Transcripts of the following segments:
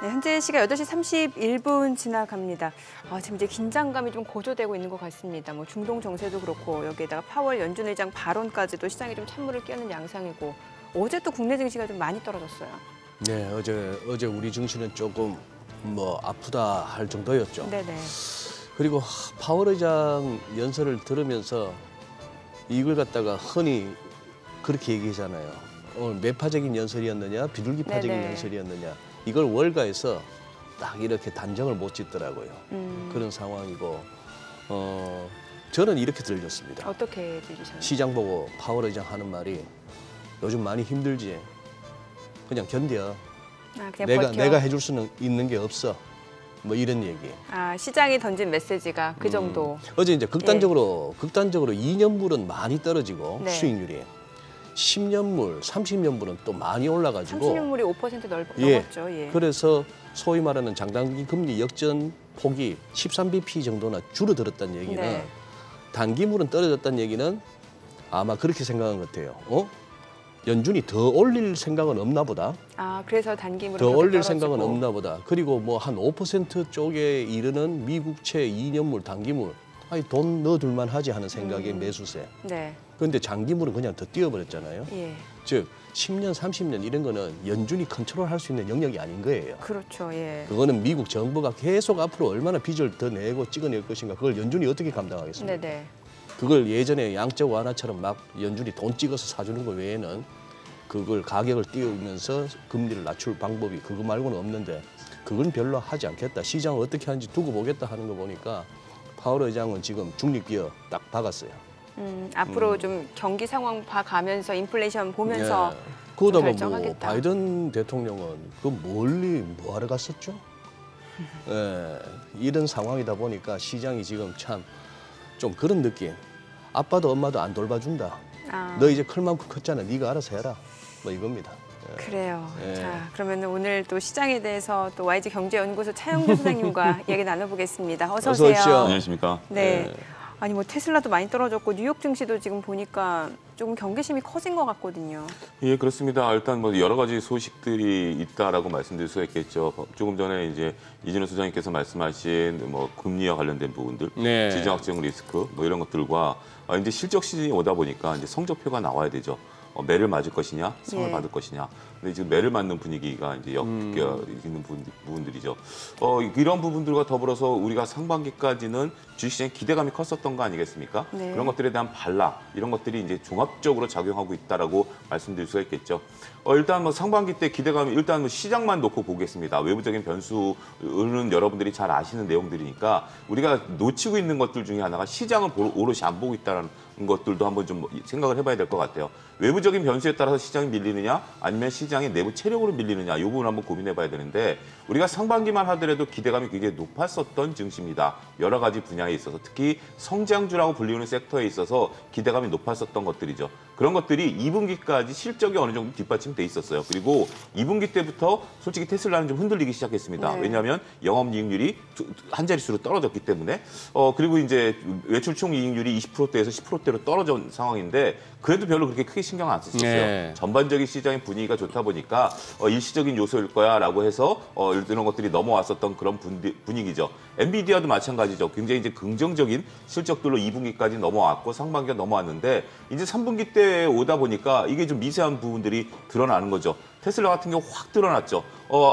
네, 현재 시각 8시 31분 지나갑니다. 지금 이제 긴장감이 좀 고조되고 있는 것 같습니다. 뭐 중동 정세도 그렇고 여기에다가 파월 연준 의장 발언까지도 시장에 좀 찬물을 끼얹는 양상이고 어제 또 국내 증시가 좀 많이 떨어졌어요. 네, 어제 우리 증시는 조금 아프다 할 정도였죠. 네네. 그리고 파월 의장 연설을 들으면서 이걸 갖다가 흔히 그렇게 얘기하잖아요. 매파적인 연설이었느냐, 비둘기파적인 네네. 연설이었느냐. 이걸 월가에서 딱 이렇게 단정을 못 짓더라고요. 그런 상황이고 저는 이렇게 들렸습니다. 어떻게 들으셨나요? 시장 보고 파월 의장 하는 말이 요즘 많이 힘들지. 그냥 견뎌. 그냥 버텨. 내가 해줄 수는 있는 게 없어. 뭐 이런 얘기. 시장이 던진 메시지가 그 정도. 어제 이제 극단적으로 2년물은 많이 떨어지고 네. 수익률이 10년물, 30년물은 또 많이 올라가지고 30년물이 5% 넘었죠. 예. 그래서 소위 말하는 장단기 금리 역전 폭이 13bp 정도나 줄어들었다는 얘기는 네. 단기물은 떨어졌다는 얘기는 아마 그렇게 생각한 것 같아요. 연준이 더 올릴 생각은 없나 보다. 그래서 단기물은 더 올릴 떨어지고. 생각은 없나 보다. 그리고 뭐 한 5% 쪽에 이르는 미국채 2년물, 단기물 돈 넣어둘만 하지 하는 생각의 매수세. 네. 그런데 장기물은 그냥 더 뛰어버렸잖아요. 예. 즉 10년, 30년 이런 거는 연준이 컨트롤할 수 있는 영역이 아닌 거예요. 그렇죠. 예. 그거는 미국 정부가 계속 앞으로 얼마나 빚을 더 내고 찍어낼 것인가 그걸 연준이 어떻게 감당하겠습니까? 네네. 그걸 예전에 양적 완화처럼 막 연준이 돈 찍어서 사주는 거 외에는 그걸 가격을 띄우면서 금리를 낮출 방법이 그거 말고는 없는데 그건 별로 하지 않겠다. 시장을 어떻게 하는지 두고 보겠다 하는 거 보니까 파월 의장은 지금 중립기어 딱 박았어요. 앞으로 좀 경기 상황 봐가면서 인플레이션 보면서 그러다가 결정하겠다. 바이든 대통령은 그 멀리 뭐하러 갔었죠? 이런 상황이다 보니까 시장이 지금 참 좀 그런 느낌. 아빠도 엄마도 안 돌봐준다. 너 이제 클 만큼 컸잖아. 네가 알아서 해라. 뭐 이겁니다. 그래요. 자, 그러면 오늘 또 시장에 대해서 또 YG 경제연구소 차영준 소장님과 이야기 나눠보겠습니다. 어서 오세요. 오십시오. 안녕하십니까. 네. 아니 뭐 테슬라도 많이 떨어졌고 뉴욕 증시도 지금 보니까 조금 경계심이 커진 것 같거든요. 예, 그렇습니다. 일단 뭐 여러 가지 소식들이 있다라고 말씀드릴 수가 있겠죠. 조금 전에 이제 이진우 소장님께서 말씀하신 뭐 금리와 관련된 부분들, 네. 지정학적 리스크 뭐 이런 것들과 이제 실적 시즌이 오다 보니까 이제 성적표가 나와야 되죠. 매를 맞을 것이냐, 상을 예. 받을 것이냐. 근데 지금 매를 맞는 분위기가 이제 엮여 있는 부분들이죠. 이런 부분들과 더불어서 우리가 상반기까지는 주식시장에 기대감이 컸었던 거 아니겠습니까? 네. 그런 것들에 대한 반락, 이런 것들이 이제 종합적으로 작용하고 있다라고 말씀드릴 수가 있겠죠. 일단 뭐 상반기 때 기대감이 일단 뭐 시장만 놓고 보겠습니다. 외부적인 변수는 여러분들이 잘 아시는 내용들이니까 우리가 놓치고 있는 것들 중에 하나가 시장을 오롯이 안 보고 있다는 것들도 한번 좀 생각을 해봐야 될 것 같아요. 외부적인 변수에 따라서 시장이 밀리느냐 아니면 시장의 내부 체력으로 밀리느냐 이 부분을 한번 고민해봐야 되는데 우리가 상반기만 하더라도 기대감이 굉장히 높았었던 증시입니다. 여러 가지 분야에 있어서 특히 성장주라고 불리는 섹터에 있어서 기대감이 높았었던 것들이죠. 그런 것들이 2분기까지 실적이 어느 정도 뒷받침돼 있었어요. 그리고 2분기 때부터 솔직히 테슬라는 좀 흔들리기 시작했습니다. 네. 왜냐하면 영업이익률이 한 자릿수로 떨어졌기 때문에 그리고 이제 외출총 이익률이 20%대에서 10%대로 떨어진 상황인데 그래도 별로 그렇게 크게 신경 안 썼었어요. 네. 전반적인 시장의 분위기가 좋다 보니까 일시적인 요소일 거야라고 해서 이런 것들이 넘어왔었던 그런 분위기죠. 엔비디아도 마찬가지죠. 굉장히 이제 긍정적인 실적들로 2분기까지 넘어왔고 상반기가 넘어왔는데 이제 3분기 때 오다 보니까 이게 좀 미세한 부분들이 드러나는 거죠. 테슬라 같은 경우 확 드러났죠.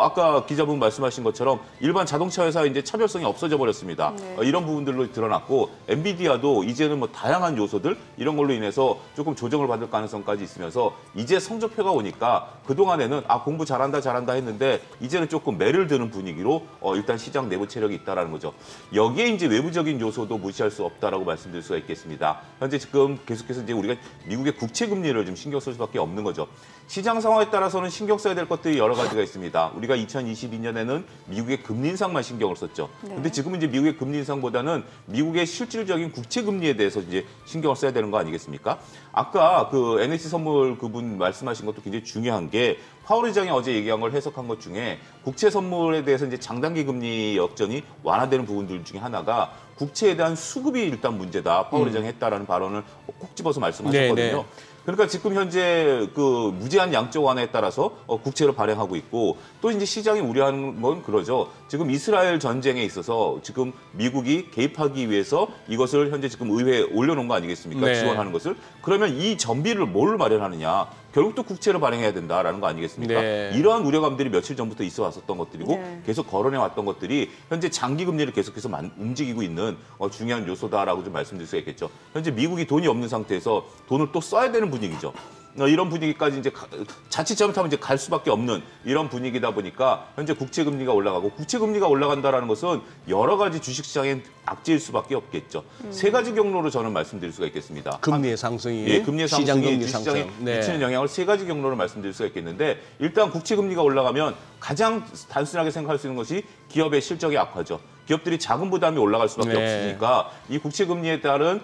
아까 기자분 말씀하신 것처럼 일반 자동차 회사 이제 차별성이 없어져 버렸습니다. 네. 이런 부분들로 드러났고 엔비디아도 이제는 뭐 다양한 요소들 이런 걸로 인해서 조금 조정을 받을 가능성까지 있으면서 이제 성적표가 오니까 그동안에는 공부 잘한다 했는데 이제는 조금 매를 드는 분위기로 일단 시장 내부 체력이 있다라는 거죠. 여기에 이제 외부적인 요소도 무시할 수 없다라고 말씀드릴 수가 있겠습니다. 현재 지금 계속해서 이제 우리가 미국의 국채 금리를 좀 신경 쓸 수밖에 없는 거죠. 시장 상황에 따라서는 신경 써야 될 것들이 여러 가지가 있습니다. 우리가 2022년에는 미국의 금리 인상만 신경을 썼죠. 근데 지금은 이제 미국의 금리 인상보다는 미국의 실질적인 국채 금리에 대해서 이제 신경을 써야 되는 거 아니겠습니까? 아까 그 NH 선물 그분 말씀하신 것도 굉장히 중요한 게 파월 의장이 어제 얘기한 걸 해석한 것 중에 국채 선물에 대해서 이제 장단기 금리 역전이 완화되는 부분들 중에 하나가 국채에 대한 수급이 일단 문제다. 파월 의장이 했다라는 발언을 콕 집어서 말씀하셨거든요. 네, 네. 그러니까 지금 현재 그 무제한 양적 완화에 따라서 국채를 발행하고 있고 또 이제 시장이 우려하는 건 그러죠. 지금 이스라엘 전쟁에 있어서 지금 미국이 개입하기 위해서 이것을 현재 지금 의회에 올려놓은 거 아니겠습니까? 네. 지원하는 것을. 그러면 이 전비를 뭘 마련하느냐? 결국 또 국채를 발행해야 된다라는 거 아니겠습니까? 네. 이러한 우려감들이 며칠 전부터 있어 왔었던 것들이고 네. 계속 거론해 왔던 것들이 현재 장기 금리를 계속해서 움직이고 있는 중요한 요소다라고 좀 말씀드릴 수 있겠죠. 현재 미국이 돈이 없는 상태에서 돈을 또 써야 되는 분위기죠. 이런 분위기까지 이제 자칫 잘못하면 이제 갈 수밖에 없는 이런 분위기다 보니까 현재 국채 금리가 올라가고 국채 금리가 올라간다라는 것은 여러 가지 주식 시장에 악재일 수밖에 없겠죠. 세 가지 경로로 저는 말씀드릴 수가 있겠습니다. 금리의 상승이 예, 금리의 시장 상승이 금리 주식시장에 상승. 네. 미치는 영향을 세 가지 경로로 말씀드릴 수가 있겠는데 일단 국채 금리가 올라가면 가장 단순하게 생각할 수 있는 것이 기업의 실적이 악화죠. 기업들이 자금 부담이 올라갈 수밖에 네. 없으니까 이 국채 금리에 따른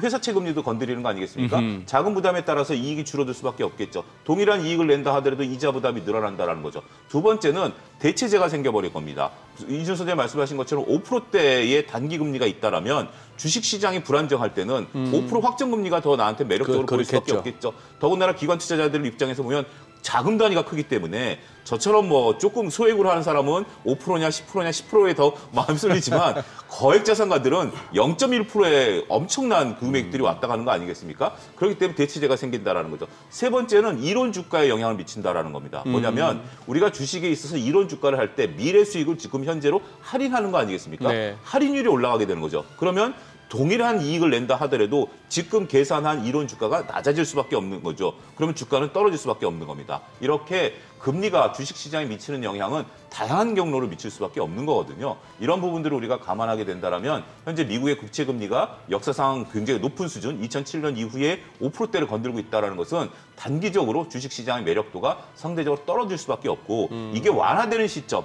회사채 금리도 건드리는 거 아니겠습니까? 자금 부담에 따라서 이익이 줄어들 수밖에 없겠죠. 동일한 이익을 낸다 하더라도 이자 부담이 늘어난다는 거죠. 두 번째는 대체제가 생겨버릴 겁니다. 이준 소장님 말씀하신 것처럼 5%대의 단기 금리가 있다라면 주식 시장이 불안정할 때는 5% 확정 금리가 더 나한테 매력적으로 보일 수밖에 없겠죠. 더군다나 기관 투자자들 입장에서 보면 자금 단위가 크기 때문에 저처럼 뭐 조금 소액으로 하는 사람은 5%냐 10%냐 10%에 더 마음이 쏠리지만 거액 자산가들은 0.1%의 엄청난 금액들이 왔다 가는 거 아니겠습니까? 그렇기 때문에 대체제가 생긴다라는 거죠. 세 번째는 이론 주가에 영향을 미친다라는 겁니다. 뭐냐면 우리가 주식에 있어서 이론 주가를 할 때 미래 수익을 지금 현재로 할인하는 거 아니겠습니까? 네. 할인율이 올라가게 되는 거죠. 그러면 동일한 이익을 낸다 하더라도 지금 계산한 이론 주가가 낮아질 수밖에 없는 거죠. 그러면 주가는 떨어질 수밖에 없는 겁니다. 이렇게 금리가 주식시장에 미치는 영향은 다양한 경로로 미칠 수밖에 없는 거거든요. 이런 부분들을 우리가 감안하게 된다면 현재 미국의 국채 금리가 역사상 굉장히 높은 수준, 2007년 이후에 5%대를 건들고 있다는 것은 단기적으로 주식시장의 매력도가 상대적으로 떨어질 수밖에 없고 이게 완화되는 시점,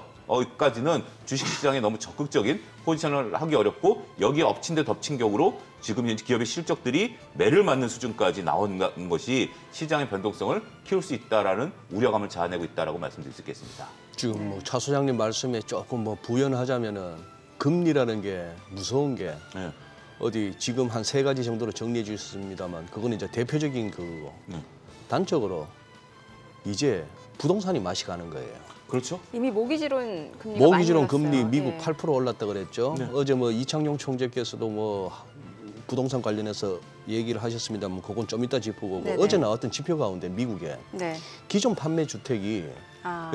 까지는 주식시장에 너무 적극적인 포지션을 하기 어렵고 여기에 엎친 데 덮친 격으로 지금 현재 기업의 실적들이 매를 맞는 수준까지 나오는 것이 시장의 변동성을 키울 수 있다라는 우려감을 자아내고 있다라고 말씀드릴 수 있겠습니다. 지금 뭐 차 소장님 말씀에 조금 뭐 부연하자면은 금리라는 게 무서운 게 네. 어디 지금 한 세 가지 정도로 정리해 주셨습니다만 그거는 이제 대표적인 그거고 네. 단적으로 이제 부동산이 맛이 가는 거예요. 그렇죠? 이미 모기지론 금리가 모기지론 많이 금리 올랐어요. 미국 네. 8% 올랐다 그랬죠. 네. 어제 뭐 이창용 총재께서도 뭐 부동산 관련해서 얘기를 하셨습니다만 그건 좀 이따 짚어보고 네네. 어제 나왔던 지표 가운데 미국에 네. 기존 판매 주택이 아,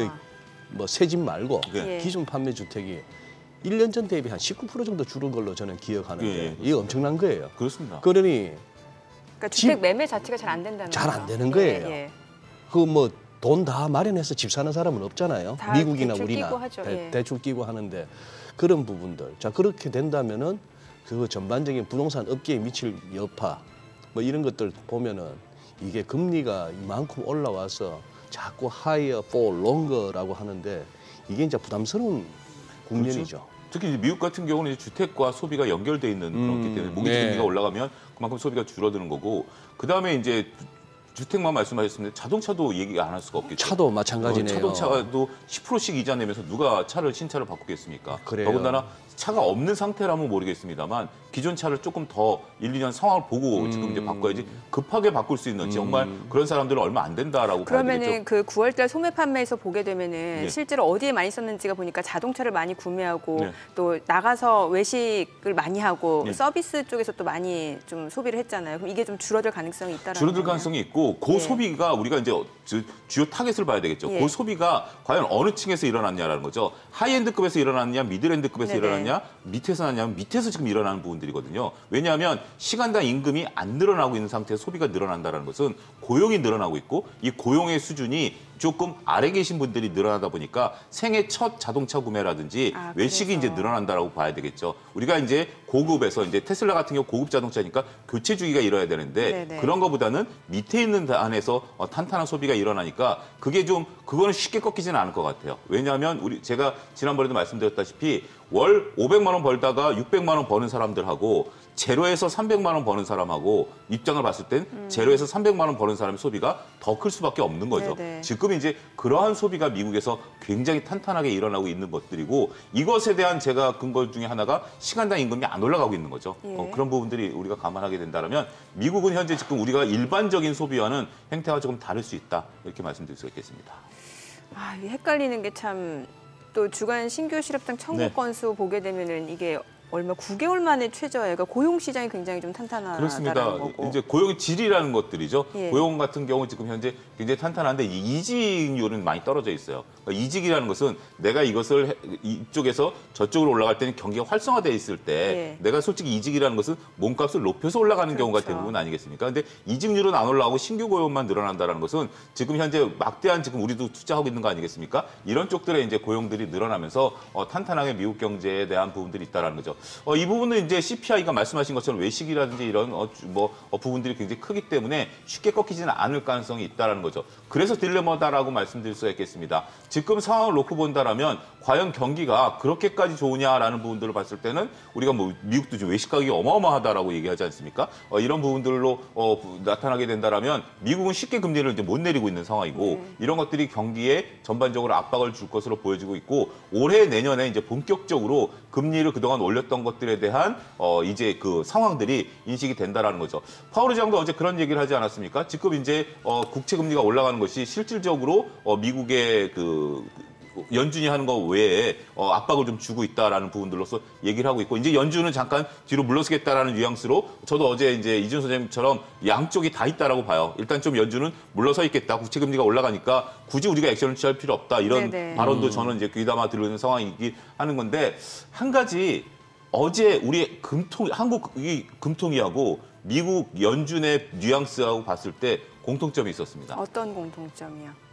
뭐 새 집 말고 네. 예. 기존 판매 주택이 1년 전 대비 한 19% 정도 줄은 걸로 저는 기억하는데 예. 이게 엄청난 거예요. 그렇습니다. 그러니 그러니까 주택 매매 자체가 잘 안 된다는 잘 안 거죠. 되는 거예요. 예. 그 뭐 돈 다 마련해서 집 사는 사람은 없잖아요. 다 미국이나 대출 우리나 끼고 하죠. 예. 대출 끼고 하는데 그런 부분들. 자 그렇게 된다면은 그 전반적인 부동산 업계에 미칠 여파 뭐 이런 것들 보면은 이게 금리가 이만큼 올라와서 자꾸 higher for longer라고 하는데 이게 이제 부담스러운 국면이죠. 그렇죠. 특히 이제 미국 같은 경우는 이제 주택과 소비가 연결돼 있는 그렇기 때문에 모기지 네. 금리가 올라가면 그만큼 소비가 줄어드는 거고 그 다음에 이제 주택만 말씀하셨습니다. 자동차도 얘기 안 할 수가 없겠죠. 차도 마찬가지네요. 자동차도 10%씩 이자 내면서 누가 신차를 바꾸겠습니까? 그래요. 더군다나 차가 없는 상태라면 모르겠습니다만 기존 차를 조금 더 1, 2년 상황을 보고 지금 이제 바꿔야지 급하게 바꿀 수 있는 정말 그런 사람들은 얼마 안 된다라고 봐야 되겠죠. 그러면은 그 9월달 소매 판매에서 보게 되면은 네. 실제로 어디에 많이 썼는지가 보니까 자동차를 많이 구매하고 네. 또 나가서 외식을 많이 하고 네. 서비스 쪽에서 또 많이 좀 소비를 했잖아요. 그럼 이게 좀 줄어들 가능성이 있다라는 줄어들 거네요. 가능성이 있고 그 예. 소비가 우리가 이제 주요 타겟을 봐야 되겠죠. 예. 그 소비가 과연 어느 층에서 일어났냐라는 거죠. 하이엔드급에서 일어났냐, 미들엔드급에서 네네. 일어났냐, 밑에서 났냐면 밑에서 지금 일어나는 부분들이거든요. 왜냐하면 시간당 임금이 안 늘어나고 있는 상태에서 소비가 늘어난다는 것은 고용이 늘어나고 있고 이 고용의 수준이 조금 아래 계신 분들이 늘어나다 보니까 생애 첫 자동차 구매라든지 외식이 그래서. 이제 늘어난다라고 봐야 되겠죠. 우리가 이제 고급에서 이제 테슬라 같은 경우 고급 자동차니까 교체 주기가 일어야 되는데 네네. 그런 거보다는 밑에 있는 단에서 탄탄한 소비가 일어나니까 그게 좀 그거는 쉽게 꺾이지는 않을 것 같아요. 왜냐하면 제가 지난번에도 말씀드렸다시피 월 500만 원 벌다가 600만 원 버는 사람들하고 제로에서 300만 원 버는 사람하고 입장을 봤을 땐 제로에서 300만 원 버는 사람의 소비가 더 클 수밖에 없는 거죠. 네네. 지금 이제 그러한 소비가 미국에서 굉장히 탄탄하게 일어나고 있는 것들이고 이것에 대한 제가 근거 중에 하나가 시간당 임금이 안 올라가고 있는 거죠. 예. 그런 부분들이 우리가 감안하게 된다면 미국은 현재 지금 우리가 일반적인 소비와는 행태가 조금 다를 수 있다. 이렇게 말씀드릴 수 있겠습니다. 아, 이게 헷갈리는 게 참 또 주간 신규 실업당 청구 네. 건수 보게 되면은 이게 얼마 9개월 만에 최저예요. 그러니까 고용 시장이 굉장히 좀 탄탄하다는 그렇습니다. 거고. 이제 고용의 질이라는 것들이죠. 예. 고용 같은 경우 지금 현재 굉장히 탄탄한데 이 이직률은 많이 떨어져 있어요. 그러니까 이직이라는 것은 내가 이것을 이쪽에서 저쪽으로 올라갈 때는 경기가 활성화돼 있을 때 예. 내가 솔직히 이직이라는 것은 몸값을 높여서 올라가는 경우가 그렇죠. 대부분 아니겠습니까? 근데 이직률은 안 올라가고 신규 고용만 늘어난다는 것은 지금 현재 막대한 지금 우리도 투자하고 있는 거 아니겠습니까? 이런 쪽들의 이제 고용들이 늘어나면서 탄탄하게 미국 경제에 대한 부분들이 있다라는 거죠. 이 부분은 이제 CPI가 말씀하신 것처럼 외식이라든지 이런 부분들이 굉장히 크기 때문에 쉽게 꺾이지는 않을 가능성이 있다라는 거죠. 그래서 딜레마다라고 말씀드릴 수가 있겠습니다. 지금 상황을 놓고 본다라면 과연 경기가 그렇게까지 좋으냐라는 부분들을 봤을 때는 우리가 뭐 미국도 지금 외식 가격이 어마어마하다라고 얘기하지 않습니까? 이런 부분들로 나타나게 된다라면 미국은 쉽게 금리를 이제 못 내리고 있는 상황이고 이런 것들이 경기에 전반적으로 압박을 줄 것으로 보여지고 있고 올해 내년에 이제 본격적으로 금리를 그동안 올렸던 것들에 대한 이제 그 상황들이 인식이 된다라는 거죠. 파월 의장도 어제 그런 얘기를 하지 않았습니까? 지금 이제 국채 금리가 올라가는 것이 실질적으로 미국의 그 연준이 하는 거 외에 압박을 좀 주고 있다라는 부분들로서 얘기를 하고 있고 이제 연준은 잠깐 뒤로 물러서겠다라는 뉘앙스로 저도 어제 이제 이준 소장님처럼 양쪽이 다 있다라고 봐요. 일단 좀 연준은 물러서 있겠다. 국채 금리가 올라가니까 굳이 우리가 액션을 취할 필요 없다. 이런 네네. 발언도 저는 이제 귀담아 들으는 상황이긴 하는 건데 한 가지 어제 우리 한국이 금통위하고 미국 연준의 뉘앙스하고 봤을 때 공통점이 있었습니다. 어떤 공통점이요?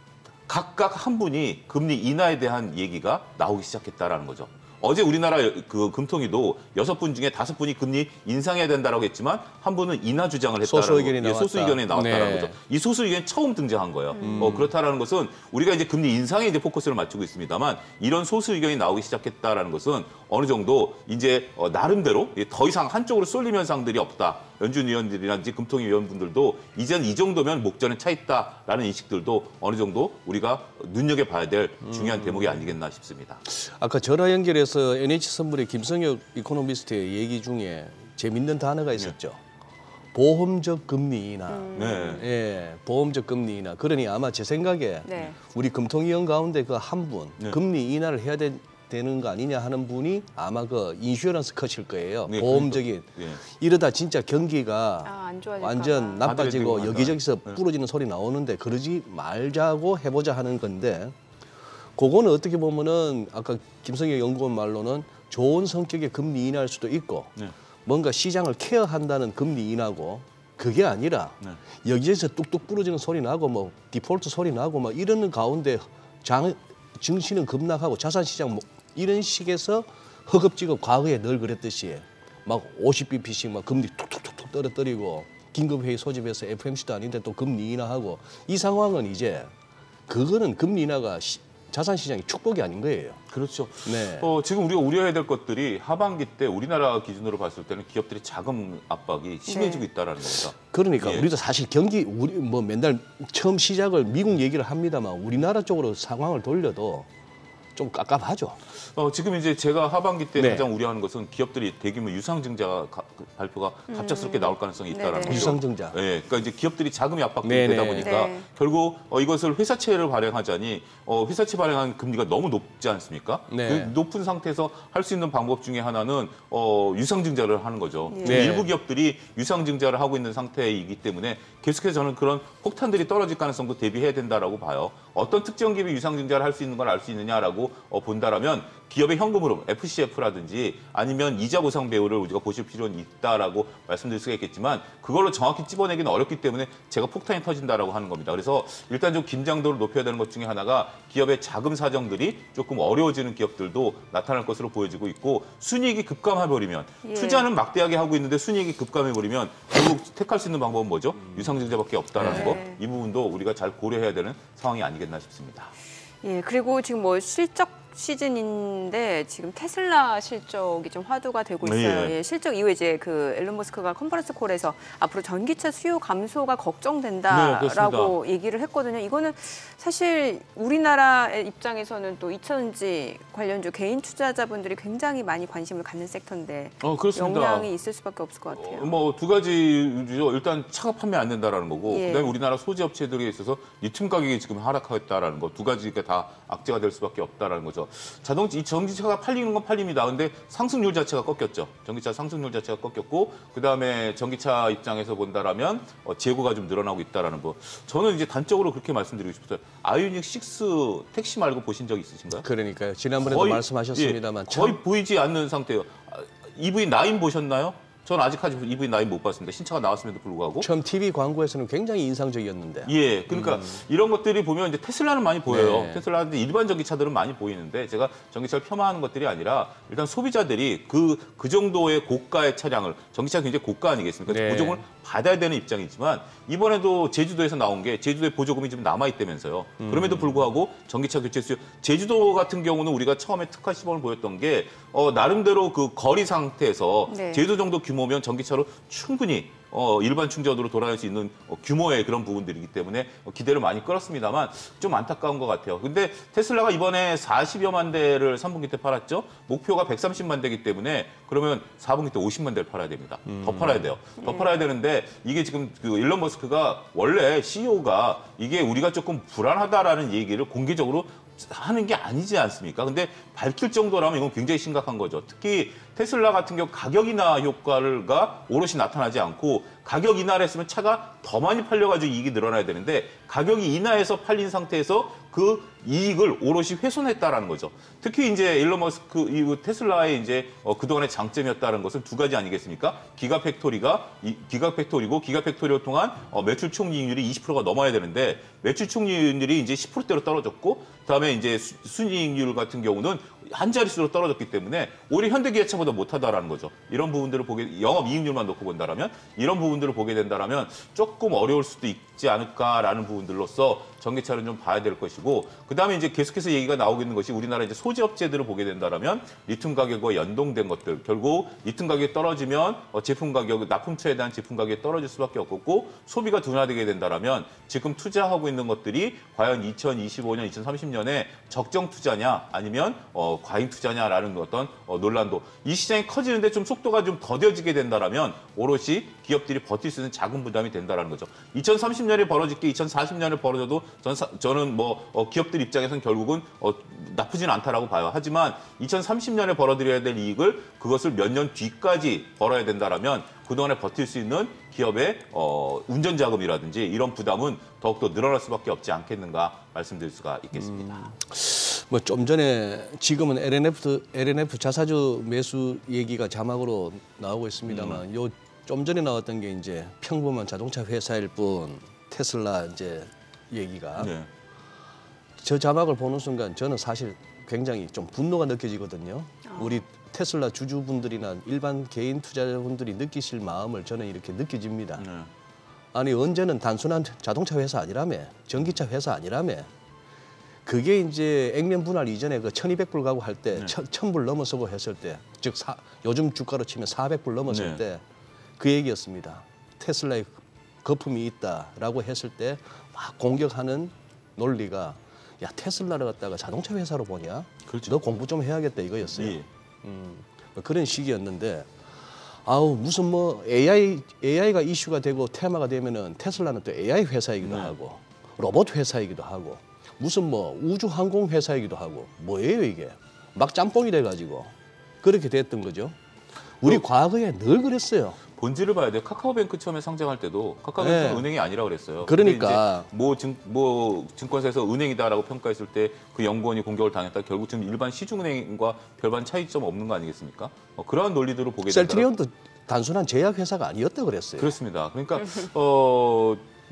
각각 한 분이 금리 인하에 대한 얘기가 나오기 시작했다라는 거죠. 어제 우리나라 그 금통위도 6분 중에 5분이 금리 인상해야 된다라고 했지만 한 분은 인하 주장을 했다라는 소수 의견이 나왔다. 소수 의견이 나왔다라는 네. 거죠. 이 소수 의견이 처음 등장한 거예요. 그렇다라는 것은 우리가 이제 금리 인상에 이제 포커스를 맞추고 있습니다만 이런 소수 의견이 나오기 시작했다라는 것은 어느 정도 이제 나름대로 더 이상 한쪽으로 쏠림 현상들이 없다. 연준 위원들이라든지 금통위 위원분들도 이젠 이 정도면 목전에 차 있다라는 인식들도 어느 정도 우리가 눈여겨봐야 될 중요한 대목이 아니겠나 싶습니다. 아까 전화 연결해서 NH선물의 김성혁 이코노미스트의 얘기 중에 재밌는 단어가 있었죠. 보험적 금리 인하. 네. 예, 보험적 금리 인하. 그러니 아마 제 생각에 네. 우리 금통위원 가운데 그 한 분 네. 금리 인하를 해야 되는 거 아니냐 하는 분이 아마 그 인슈런스 컷일 거예요. 네, 보험적인. 그러니까, 이러다 진짜 경기가 안 좋아질까 완전 봐. 나빠지고 다들 여기저기서 부러지는 소리 나오는데 그러지 말자고 해보자 하는 건데 그거는 어떻게 보면은 아까 김성혁 연구원 말로는 좋은 성격의 금리 인하일 수도 있고 네. 뭔가 시장을 케어한다는 금리 인하고 그게 아니라 네. 여기저기서 뚝뚝 부러지는 소리 나고 뭐 디폴트 소리 나고 뭐 이러는 가운데 증시는 급락하고 자산시장 뭐 이런 식에서 허겁지겁 과거에 늘 그랬듯이 막 50bp씩 막 금리 툭툭툭툭 떨어뜨리고 긴급회의 소집해서 FMC도 아닌데 또 금리 인하하고 이 상황은 이제 그거는 금리 인하가 자산시장의 축복이 아닌 거예요. 그렇죠. 네. 지금 우리가 우려해야 될 것들이 하반기 때 우리나라 기준으로 봤을 때는 기업들이 자금 압박이 심해지고 있다라는 겁니다. 그러니까 예. 우리도 사실 우리 뭐 맨날 처음 시작을 미국 얘기를 합니다만 우리나라 쪽으로 상황을 돌려도 좀 깝깝하죠. 지금 이제 제가 하반기 때 네. 가장 우려하는 것은 기업들이 대규모 유상증자 발표가 갑작스럽게 나올 가능성이 있다라는 네네. 거죠. 유상증자. 네, 그러니까 이제 기업들이 자금이 압박되다 네네. 보니까 네. 결국 이것을 회사채를 발행하자니 회사채 발행한 금리가 너무 높지 않습니까? 네. 그 높은 상태에서 할 수 있는 방법 중에 하나는 유상증자를 하는 거죠. 네. 지금 네. 일부 기업들이 유상증자를 하고 있는 상태이기 때문에 계속해서 저는 그런 폭탄들이 떨어질 가능성도 대비해야 된다라고 봐요. 어떤 특정 기업이 유상증자를 할 수 있는 걸 알 수 있느냐라고 본다라면 기업의 현금 흐름, FCF라든지 아니면 이자 보상 배우를 우리가 보실 필요는 있다라고 말씀드릴 수가 있겠지만 그걸로 정확히 찝어내기는 어렵기 때문에 제가 폭탄이 터진다라고 하는 겁니다. 그래서 일단 좀 긴장도를 높여야 되는 것 중에 하나가 기업의 자금 사정들이 조금 어려워지는 기업들도 나타날 것으로 보여지고 있고 순이익이 급감해버리면 예. 투자는 막대하게 하고 있는데 순이익이 급감해버리면 결국 택할 수 있는 방법은 뭐죠? 유상증자밖에 없다라는 네. 거. 이 부분도 우리가 잘 고려해야 되는 상황이 아니겠나 싶습니다. 예, 그리고 지금 뭐 실적 시즌인데 지금 테슬라 실적이 좀 화두가 되고 있어요. 예. 예, 실적 이후에 이제 그 앨런 머스크가 컨퍼런스 콜에서 앞으로 전기차 수요 감소가 걱정된다라고 얘기를 했거든요. 이거는 사실 우리나라의 입장에서는 또 2차전지 관련주 개인 투자자분들이 굉장히 많이 관심을 갖는 섹터인데 그렇습니다. 영향이 있을 수밖에 없을 것 같아요. 뭐 두 가지죠. 일단 차가 판매 안 된다라는 거고, 예. 그다음에 우리나라 소재 업체들에 있어서 리튬 가격이 지금 하락하겠다라는 거, 두 가지가 다 악재가 될 수밖에 없다라는 거죠. 이 전기차가 팔리는 건 팔립니다. 근데 상승률 자체가 꺾였죠. 전기차 상승률 자체가 꺾였고, 그다음에 전기차 입장에서 본다라면 재고가 좀 늘어나고 있다라는 거. 저는 이제 단적으로 그렇게 말씀드리고 싶어요. 아이오닉 6 택시 말고 보신 적 있으신가요? 그러니까요. 지난번에도 거의- 말씀하셨습니다만 예, 거의 보이지 않는 상태예요. EV9 보셨나요? 저는 아직까지 EV9 못 봤습니다. 신차가 나왔음에도 불구하고. 처음 TV 광고에서는 굉장히 인상적이었는데 예, 그러니까 이런 것들이 보면 이제 테슬라는 많이 보여요. 네. 테슬라인데 일반 전기차들은 많이 보이는데 제가 전기차를 폄하하는 것들이 아니라 일단 소비자들이 그 정도의 고가의 차량을 전기차가 굉장히 고가 아니겠습니까? 네. 보조금을 받아야 되는 입장이지만 이번에도 제주도에서 나온 게 제주도에 보조금이 좀 남아 있다면서요. 그럼에도 불구하고 전기차 교체 수요 제주도 같은 경우는 우리가 처음에 특화 시범을 보였던 게 나름대로 그 거리 상태에서 네. 제주도 정도 규모면 전기차로 충분히 일반 충전으로 돌아갈 수 있는 규모의 그런 부분들이기 때문에 기대를 많이 끌었습니다만 좀 안타까운 것 같아요. 근데 테슬라가 이번에 40여만 대를 3분기 때 팔았죠. 목표가 130만 대이기 때문에 그러면 4분기 때 50만 대를 팔아야 됩니다. 더 팔아야 돼요. 더 팔아야 되는데 이게 지금 그 일론 머스크가 원래 CEO가 이게 우리가 조금 불안하다라는 얘기를 공개적으로 하는 게 아니지 않습니까? 근데 밝힐 정도라면 이건 굉장히 심각한 거죠. 특히 테슬라 같은 경우 가격 인하 효과가 오롯이 나타나지 않고 가격 인하를 했으면 차가 더 많이 팔려가지고 이익이 늘어나야 되는데 가격이 인하해서 팔린 상태에서 그 이익을 오롯이 훼손했다라는 거죠. 특히 이제 일론 머스크 이 테슬라의 이제 그동안의 장점이었다는 것은 두 가지 아니겠습니까? 기가팩토리고 기가팩토리를 통한 매출 총이익률이 20%가 넘어야 되는데 매출 총이익률이 이제 10%대로 떨어졌고 그다음에 이제 순이익률 같은 경우는 한 자릿수로 떨어졌기 때문에 오히려 현대기아차보다 못하다라는 거죠. 이런 부분들을 영업 이익률만 놓고 본다라면 이런 부분들을 보게 된다라면 조금 어려울 수도 있지 않을까라는 부분들로서 전기차를 좀 봐야 될 것이고 그다음에 이제 계속해서 얘기가 나오고 있는 것이 우리나라 이제 소재 업체들을 보게 된다라면 리튬 가격과 연동된 것들 결국 리튬 가격이 떨어지면 제품 가격 납품처에 대한 제품 가격이 떨어질 수밖에 없고 소비가 둔화되게 된다라면 지금 투자하고 있는 것들이 과연 2025년, 2030년에 적정 투자냐 아니면 과잉 투자냐라는 어떤 논란도 이 시장이 커지는데 좀 속도가 좀 더뎌지게 된다라면 오롯이 기업들이 버틸 수 있는 자금 부담이 된다라는 거죠. 2030년에 벌어질 게 2040년에 벌어져도 저는 기업들 입장에서는 결국은 나쁘지는 않다라고 봐요. 하지만 2030년에 벌어들여야 될 이익을 그것을 몇 년 뒤까지 벌어야 된다라면 그동안에 버틸 수 있는 기업의 운전 자금이라든지 이런 부담은 더욱더 늘어날 수밖에 없지 않겠는가 말씀드릴 수가 있겠습니다. 뭐 좀 전에 지금은 LNF 자사주 매수 얘기가 자막으로 나오고 있습니다만 요 좀 전에 나왔던 게 이제 평범한 자동차 회사일 뿐 테슬라 이제 얘기가 네. 저 자막을 보는 순간 저는 사실 굉장히 좀 분노가 느껴지거든요. 우리 테슬라 주주분들이나 일반 개인 투자자분들이 느끼실 마음을 저는 이렇게 느껴집니다. 네. 아니 언제는 단순한 자동차 회사 아니라며 전기차 회사 아니라며 그게 이제 액면 분할 이전에 그 1,200불 가고 할 때 1,000불 넘어서고 했을 때 즉 요즘 주가로 치면 400불 넘었을 네. 때 그 얘기였습니다. 테슬라에 거품이 있다라고 했을 때 막 공격하는 논리가 야 테슬라를 갖다가 자동차 회사로 보냐? 그렇죠. 너 공부 좀 해야겠다 이거였어요. 예. 그런 시기였는데 아우 무슨 뭐 AI가 이슈가 되고 테마가 되면은 테슬라는 또 AI 회사이기도 하고 로봇 회사이기도 하고 무슨 뭐 우주 항공 회사이기도 하고 뭐예요 이게 막 짬뽕이 돼가지고 그렇게 됐던 거죠. 우리 과거에 늘 그랬어요. 본질을 봐야 돼요. 카카오뱅크 처음에 상장할 때도 카카오뱅크는 네. 은행이 아니라 그랬어요. 그러니까. 근데 이제 뭐 증권사에서 은행이다라고 평가했을 때 그 연구원이 공격을 당했다. 결국 지금 일반 시중은행과 별반 차이점 없는 거 아니겠습니까? 그러한 논리들을 보게 된다. 셀트리온도 단순한 제약 회사가 아니었다 그랬어요. 그렇습니다. 그러니까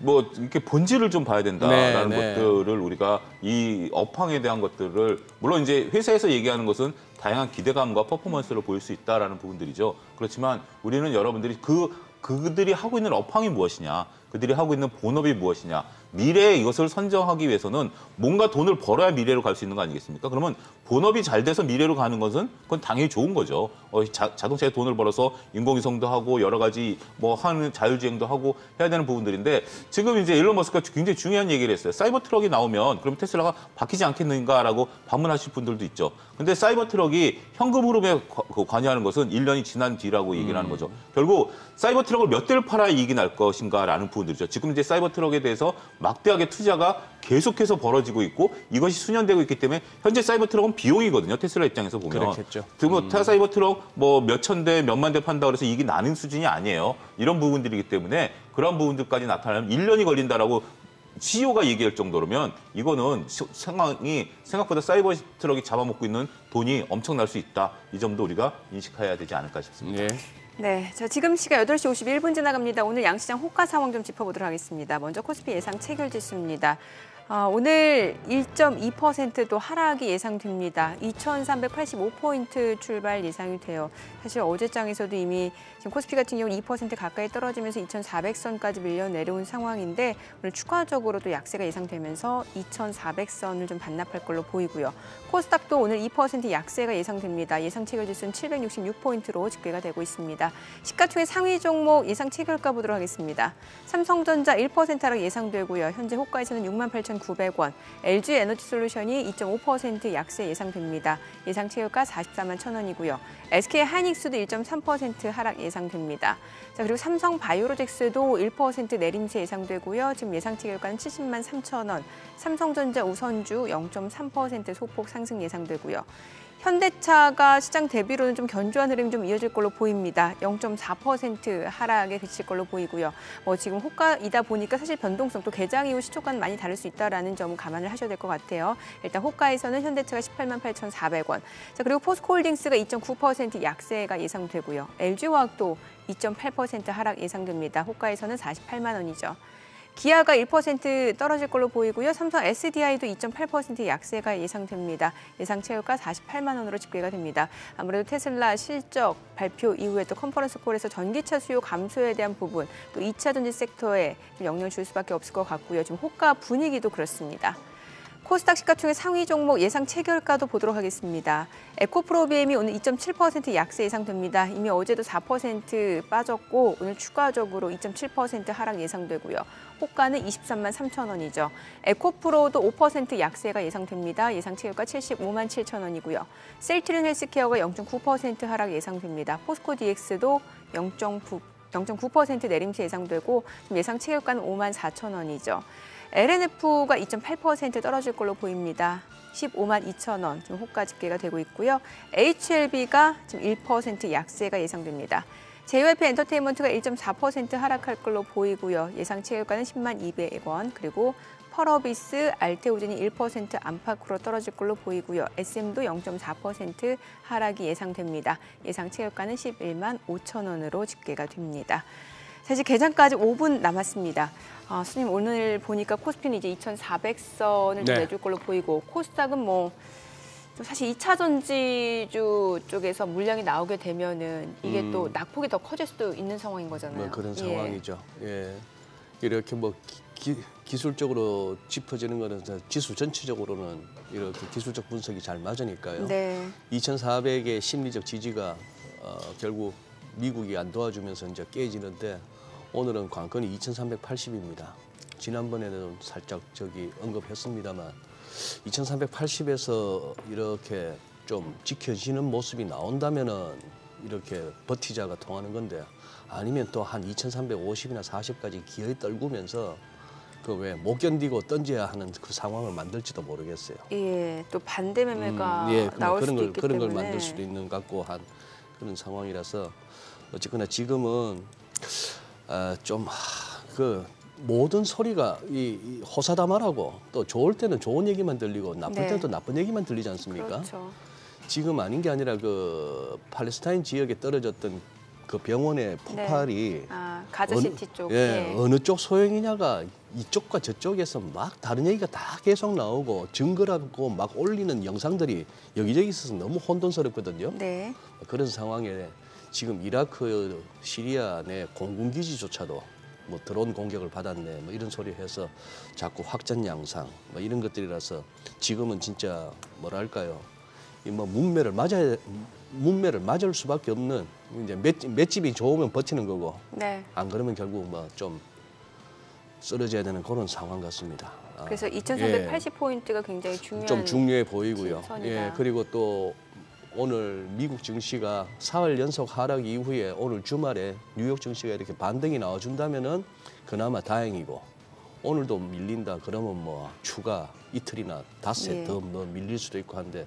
뭐 이렇게 본질을 좀 봐야 된다라는 네. 것들을 우리가 이 업황에 대한 것들을 물론 이제 회사에서 얘기하는 것은 다양한 기대감과 퍼포먼스를 보일 수 있다라는 부분들이죠. 그렇지만 우리는 여러분들이 그들이 하고 있는 업황이 무엇이냐, 그들이 하고 있는 본업이 무엇이냐, 미래에 이것을 선정하기 위해서는 뭔가 돈을 벌어야 미래로 갈 수 있는 거 아니겠습니까? 그러면 본업이 잘 돼서 미래로 가는 것은 그건 당연히 좋은 거죠. 자동차에 돈을 벌어서 인공위성도 하고 여러 가지 뭐 하는 자율주행도 하고 해야 되는 부분들인데 지금 이제 일론 머스크가 굉장히 중요한 얘기를 했어요. 사이버 트럭이 나오면 그럼 테슬라가 바뀌지 않겠는가라고 반문하실 분들도 있죠. 근데 사이버 트럭이 현금 흐름에 관여하는 것은 1년이 지난 뒤라고 얘기를 하는 거죠. 결국 사이버 트럭을 몇 대를 팔아야 이익이 날 것인가라는 부분들이죠. 지금 이제 사이버 트럭에 대해서 막대하게 투자가 계속해서 벌어지고 있고 이것이 수년되고 있기 때문에 현재 사이버 트럭은 비용이거든요. 테슬라 입장에서 보면. 그렇겠죠. 사이버 트럭 뭐 몇천 대, 몇만 대 판다 그래서 이익이 나는 수준이 아니에요. 이런 부분들이기 때문에 그런 부분들까지 나타나면 1년이 걸린다라고 CEO가 얘기할 정도로면 이거는 상황이 생각보다 사이버 트럭이 잡아먹고 있는 돈이 엄청날 수 있다. 이 점도 우리가 인식해야 되지 않을까 싶습니다. 네. 네, 자 지금 시각 8시 51분 지나갑니다. 오늘 양시장 호가 상황 좀 짚어보도록 하겠습니다. 먼저 코스피 예상 체결 지수입니다. 오늘 1.2%도 하락이 예상됩니다. 2,385포인트 출발 예상이 돼요. 사실 어제장에서도 이미 지금 코스피 같은 경우 2% 가까이 떨어지면서 2,400선까지 밀려 내려온 상황인데 오늘 추가적으로도 약세가 예상되면서 2,400선을 좀 반납할 걸로 보이고요. 코스닥도 오늘 2% 약세가 예상됩니다. 예상 체결 지수는 766포인트로 집계가 되고 있습니다. 시가총액 상위 종목 예상 체결가 보도록 하겠습니다. 삼성전자 1% 하락 예상되고요. 현재 호가에서는 68,900원, LG에너지솔루션이 2.5% 약세 예상됩니다. 예상 체결가 44만 1,000원이고요. SK하이닉스도 1.3% 하락 예상됩니다. 자, 그리고 삼성바이오로직스도 1% 내림세 예상되고요. 지금 예상 체결가는 70만 3,000원, 삼성전자 우선주 0.3% 소폭 상승 예상되고요. 현대차가 시장 대비로는 좀 견조한 흐름이 좀 이어질 걸로 보입니다. 0.4% 하락에 그칠 걸로 보이고요. 지금 호가이다 보니까 사실 변동성 또 개장 이후 시초가는 많이 다를 수 있다는 점은 감안을 하셔야 될 것 같아요. 일단 호가에서는 현대차가 18만 8,400원. 자, 그리고 포스코홀딩스가 2.9% 약세가 예상되고요. LG화학도 2.8% 하락 예상됩니다. 호가에서는 48만 원이죠. 기아가 1% 떨어질 걸로 보이고요. 삼성 SDI도 2.8% 약세가 예상됩니다. 예상 체결가 48만 원으로 집계가 됩니다. 아무래도 테슬라 실적 발표 이후에 또 컨퍼런스 콜에서 전기차 수요 감소에 대한 부분, 또 2차 전지 섹터에 좀 영향을 줄 수밖에 없을 것 같고요. 지금 호가 분위기도 그렇습니다. 코스닥 시가총액 상위 종목 예상 체결가도 보도록 하겠습니다. 에코프로비엠이 오늘 2.7% 약세 예상됩니다. 이미 어제도 4% 빠졌고 오늘 추가적으로 2.7% 하락 예상되고요. 호가는 23만 3천 원이죠. 에코프로도 5% 약세가 예상됩니다. 예상 체결가 75만 7천 원이고요. 셀트리온 헬스케어가 0.9% 하락 예상됩니다. 포스코 DX도 0.9% 내림세 예상되고 예상 체결가는 5만 4천 원이죠. LNF가 2.8% 떨어질 걸로 보입니다. 15만 2천 원, 지금 호가 집계가 되고 있고요. HLB가 지금 1% 약세가 예상됩니다. JYP 엔터테인먼트가 1.4% 하락할 걸로 보이고요. 예상 체결가는 10만 200원, 그리고 펄어비스, 알테오젠이 1% 안팎으로 떨어질 걸로 보이고요. SM도 0.4% 하락이 예상됩니다. 예상 체결가는 11만 5천 원으로 집계가 됩니다. 사실 개장까지 5분 남았습니다. 스님 오늘 보니까 코스피는 이제 2,400선을 네. 내줄 걸로 보이고 코스닥은 사실 2차 전지주 쪽에서 물량이 나오게 되면은 이게 또 낙폭이 더 커질 수도 있는 상황인 거잖아요. 그런 상황이죠. 예. 이렇게 기술적으로 짚어지는 거는 지수 전체적으로는 이렇게 기술적 분석이 잘 맞으니까요. 네. 2,400의 심리적 지지가 결국 미국이 안 도와주면서 이제 깨지는데 오늘은 관건이 2,380입니다. 지난번에는 살짝 언급했습니다만 2,380에서 이렇게 좀 지켜지는 모습이 나온다면은 이렇게 버티자가 통하는 건데 아니면 또 한 2,350이나 40까지 기어이 떨구면서 못 견디고 던져야 하는 그 상황을 만들지도 모르겠어요. 예, 또 반대 매매가 나올 수도 있기 그런 때문에 걸 만들 수도 있는 것 같고 한 그런 상황이라서 어쨌거나 지금은 모든 소리가 이 호사다마라고 또 좋을 때는 좋은 얘기만 들리고 나쁠 때는 또 나쁜 얘기만 들리지 않습니까? 그렇죠. 지금 아닌 게 아니라 팔레스타인 지역에 떨어졌던 그 병원의 폭발이 가자시티 쪽. 어느 쪽 소행이냐가 이쪽과 저쪽에서 막 다른 얘기가 다 계속 나오고 증거라고 막 올리는 영상들이 여기저기 있어서 너무 혼돈스럽거든요. 네. 그런 상황에 지금 이라크, 시리아 내 공군기지조차도 뭐 드론 공격을 받았네 뭐 이런 소리 해서 자꾸 확전 양상 뭐 이런 것들이라서 지금은 진짜 뭐랄까요 이 뭐 문매를 맞을 수밖에 없는 이제 맷집이 좋으면 버티는 거고 네. 안 그러면 결국 뭐 좀 쓰러져야 되는 그런 상황 같습니다. 그래서 예. 2,380포인트가 굉장히 중요한 좀 중요해 보이고요. 선이다. 예, 그리고 또 오늘 미국 증시가 사흘 연속 하락 이후에 오늘 주말에 뉴욕 증시가 이렇게 반등이 나와준다면은 그나마 다행이고 오늘도 밀린다 그러면 뭐 추가 이틀이나 닷새 예. 더 밀릴 수도 있고 한데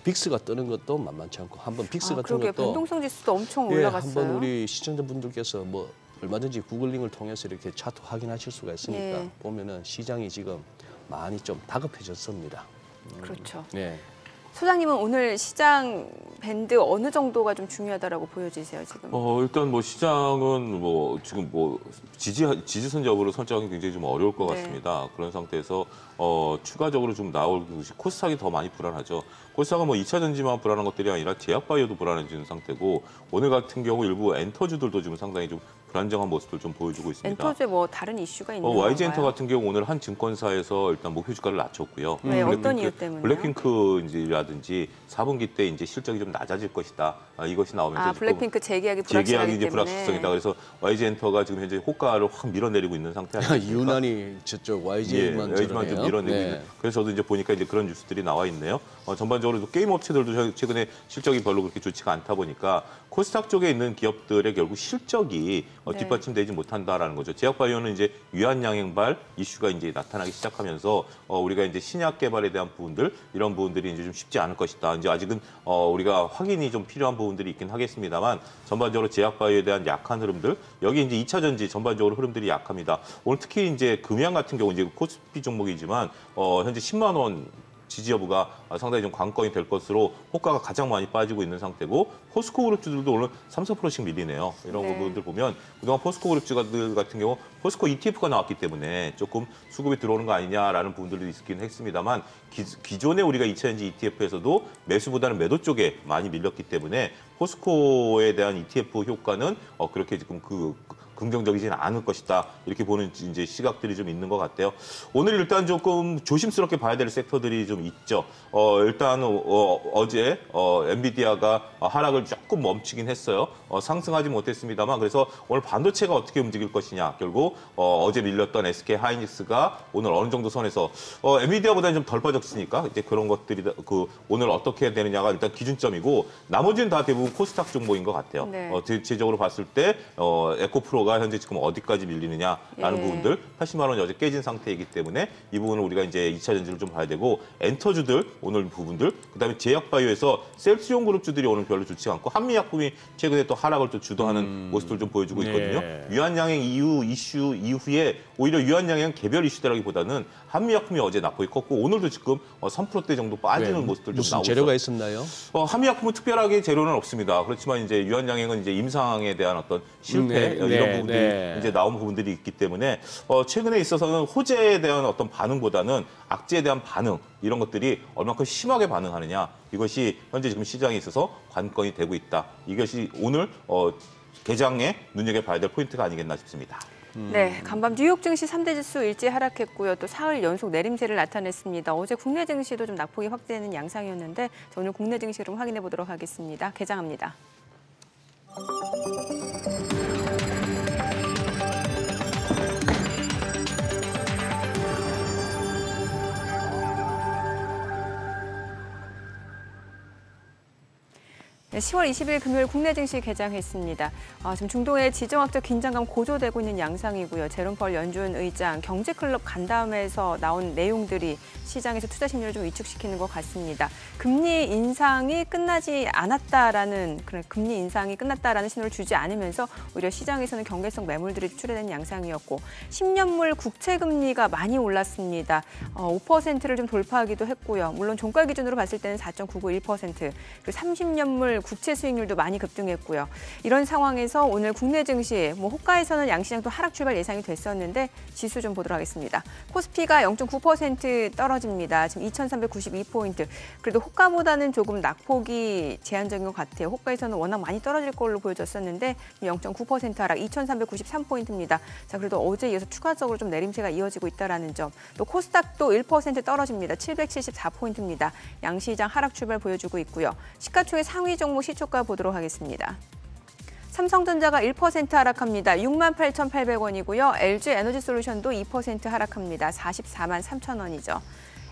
빅스가 뜨는 것도 만만치 않고 한번 빅스 같은 그러게요. 것도 변동성 지수도 엄청 예, 올라갔어요. 한번 우리 시청자분들께서 뭐 얼마든지 구글링을 통해서 이렇게 차트 확인하실 수가 있으니까 예. 보면은 시장이 지금 많이 좀 다급해졌습니다. 그렇죠. 네. 소장님은 오늘 시장 밴드 어느 정도가 좀 중요하다라고 보여지세요 지금? 일단 뭐 시장은 뭐 지금 뭐 지지선 여부를 설정하기 굉장히 좀 어려울 것 네. 같습니다. 그런 상태에서 추가적으로 좀 나올 것이 코스닥이 더 많이 불안하죠. 코스닥은 뭐 2차 전지만 불안한 것들이 아니라 제약바이오도 불안해지는 상태고 오늘 같은 경우 일부 엔터주들도 지금 상당히 좀 불안정한 모습을 좀 보여주고 있습니다. 엔터주에 뭐 다른 이슈가 있는 건가요? YG엔터 같은 경우 오늘 한 증권사에서 일단 목표 주가를 낮췄고요. 네, 어떤 블랙핑크- 이유 때문에요? 블랙핑크라든지 4분기 때 이제 실적이 좀 낮아질 것이다. 이것이 나오면서 지금 블랙핑크 재계약이 재계약이 불확실하기 이제 때문에 불확실성이다. 그래서 YG엔터가 지금 현재 호가를 확 밀어내리고 있는 상태 아닙니까? 유난히 저쪽 YG만 YG만 좀 밀어내고 있는. 그래서 저도 이제 보니까 이제 그런 뉴스들이 나와 있네요. 전반적으로 게임 업체들도 최근에 실적이 별로 그렇게 좋지가 않다 보니까 코스닥 쪽에 있는 기업들의 결국 실적이 네. 뒷받침되지 못한다라는 거죠. 제약바이오는 이제 유한양행발 이슈가 이제 나타나기 시작하면서 우리가 이제 신약 개발에 대한 부분들 이런 부분들이 이제 좀 쉽지 않을 것이다. 이제 아직은 우리가 확인이 좀 필요한 부분들이 있긴 하겠습니다만 전반적으로 제약바이오에 대한 약한 흐름들 여기 이제 2차 전지 전반적으로 흐름들이 약합니다. 오늘 특히 이제 금양 같은 경우 이제 코스피 종목이지만 현재 10만 원 지지 여부가 상당히 좀 관건이 될 것으로 호가가 가장 많이 빠지고 있는 상태고 포스코 그룹주들도 오늘 3, 4%씩 밀리네요. 이런 네. 부분들 보면 그동안 포스코 그룹주들 같은 경우 포스코 ETF가 나왔기 때문에 조금 수급이 들어오는 거 아니냐라는 부분들도 있긴 했습니다만 기존에 우리가 2차전지 ETF에서도 매수보다는 매도 쪽에 많이 밀렸기 때문에 포스코에 대한 ETF 효과는 그렇게 지금 긍정적이지는 않을 것이다. 이렇게 보는 이제 시각들이 좀 있는 것 같아요. 오늘 일단 조금 조심스럽게 봐야 될 섹터들이 좀 있죠. 일단 어제 엔비디아가 하락을 조금 멈추긴 했어요. 상승하지 못했습니다만 그래서 오늘 반도체가 어떻게 움직일 것이냐. 결국 어제 밀렸던 SK 하이닉스가 오늘 어느 정도 선에서 엔비디아보다는 좀 덜 빠졌으니까 이제 그런 것들이 오늘 어떻게 해야 되느냐가 일단 기준점이고 나머지는 다 대부분 코스닥 종목인 것 같아요. 네. 대체적으로 봤을 때 에코프로가 현재 지금 어디까지 밀리느냐라는 예. 부분들 80만 원이 어제 깨진 상태이기 때문에 이 부분은 우리가 이제 2차 전지를 좀 봐야 되고 엔터주들 오늘 부분들 그다음에 제약바이오에서 셀시온 그룹주들이 오늘 별로 좋지 않고 한미약품이 최근에 또 하락을 또 주도하는 모습을 좀 보여주고 있거든요. 네. 유한양행 이슈 이후에 오히려 유한양행 개별 이슈라기보다는 한미약품이 어제 낙폭이 컸고 오늘도 지금 3%대 정도 빠지는 모습들 좀 무슨 나오고 재료가 있어요. 있었나요? 한미약품은 특별하게 재료는 없습니다. 그렇지만 이제 유한양행은 이제 임상에 대한 어떤 실패 이런 부분들이 이제 나온 부분들이 있기 때문에 최근에 있어서는 호재에 대한 어떤 반응보다는 악재에 대한 반응 이런 것들이 얼마큼 심하게 반응하느냐 이것이 현재 지금 시장에 있어서 관건이 되고 있다. 이것이 오늘 개장에 눈여겨봐야 될 포인트가 아니겠나 싶습니다. 네, 간밤 뉴욕 증시 3대 지수 일제 하락했고요. 또 사흘 연속 내림세를 나타냈습니다. 어제 국내 증시도 좀 낙폭이 확대되는 양상이었는데 오늘 국내 증시 좀 확인해 보도록 하겠습니다. 개장합니다. 네, 10월 20일 금요일 국내 증시 개장했습니다. 지금 중동의 지정학적 긴장감 고조되고 있는 양상이고요. 제롬 펄 연준 의장 경제클럽 간담회에서 나온 내용들이 시장에서 투자 심리를 좀 위축시키는 것 같습니다. 금리 인상이 끝났다라는 신호를 주지 않으면서 오히려 시장에서는 경계성 매물들이 출현된 양상이었고 10년물 국채 금리가 많이 올랐습니다. 5%를 좀 돌파하기도 했고요. 물론 종가 기준으로 봤을 때는 4.991%, 그리고 30년물 국채 수익률도 많이 급등했고요. 이런 상황에서 오늘 국내 증시, 호가에서는 양시장도 하락 출발 예상이 됐었는데 지수 좀 보도록 하겠습니다. 코스피가 0.9% 떨어집니다. 지금 2,392포인트. 그래도 호가보다는 조금 낙폭이 제한적인 것 같아요. 호가에서는 워낙 많이 떨어질 걸로 보여졌었는데 0.9% 하락, 2,393포인트입니다. 자, 그래도 어제 이어서 추가적으로 좀 내림세가 이어지고 있다는 점. 또 코스닥도 1% 떨어집니다. 774포인트입니다. 양시장 하락 출발 보여주고 있고요. 시가총액 상위 종목 시초가 보도록 하겠습니다. 삼성전자가 1% 하락합니다. 68,800원이고요. LG에너지솔루션도 2% 하락합니다. 44만 3천 원이죠.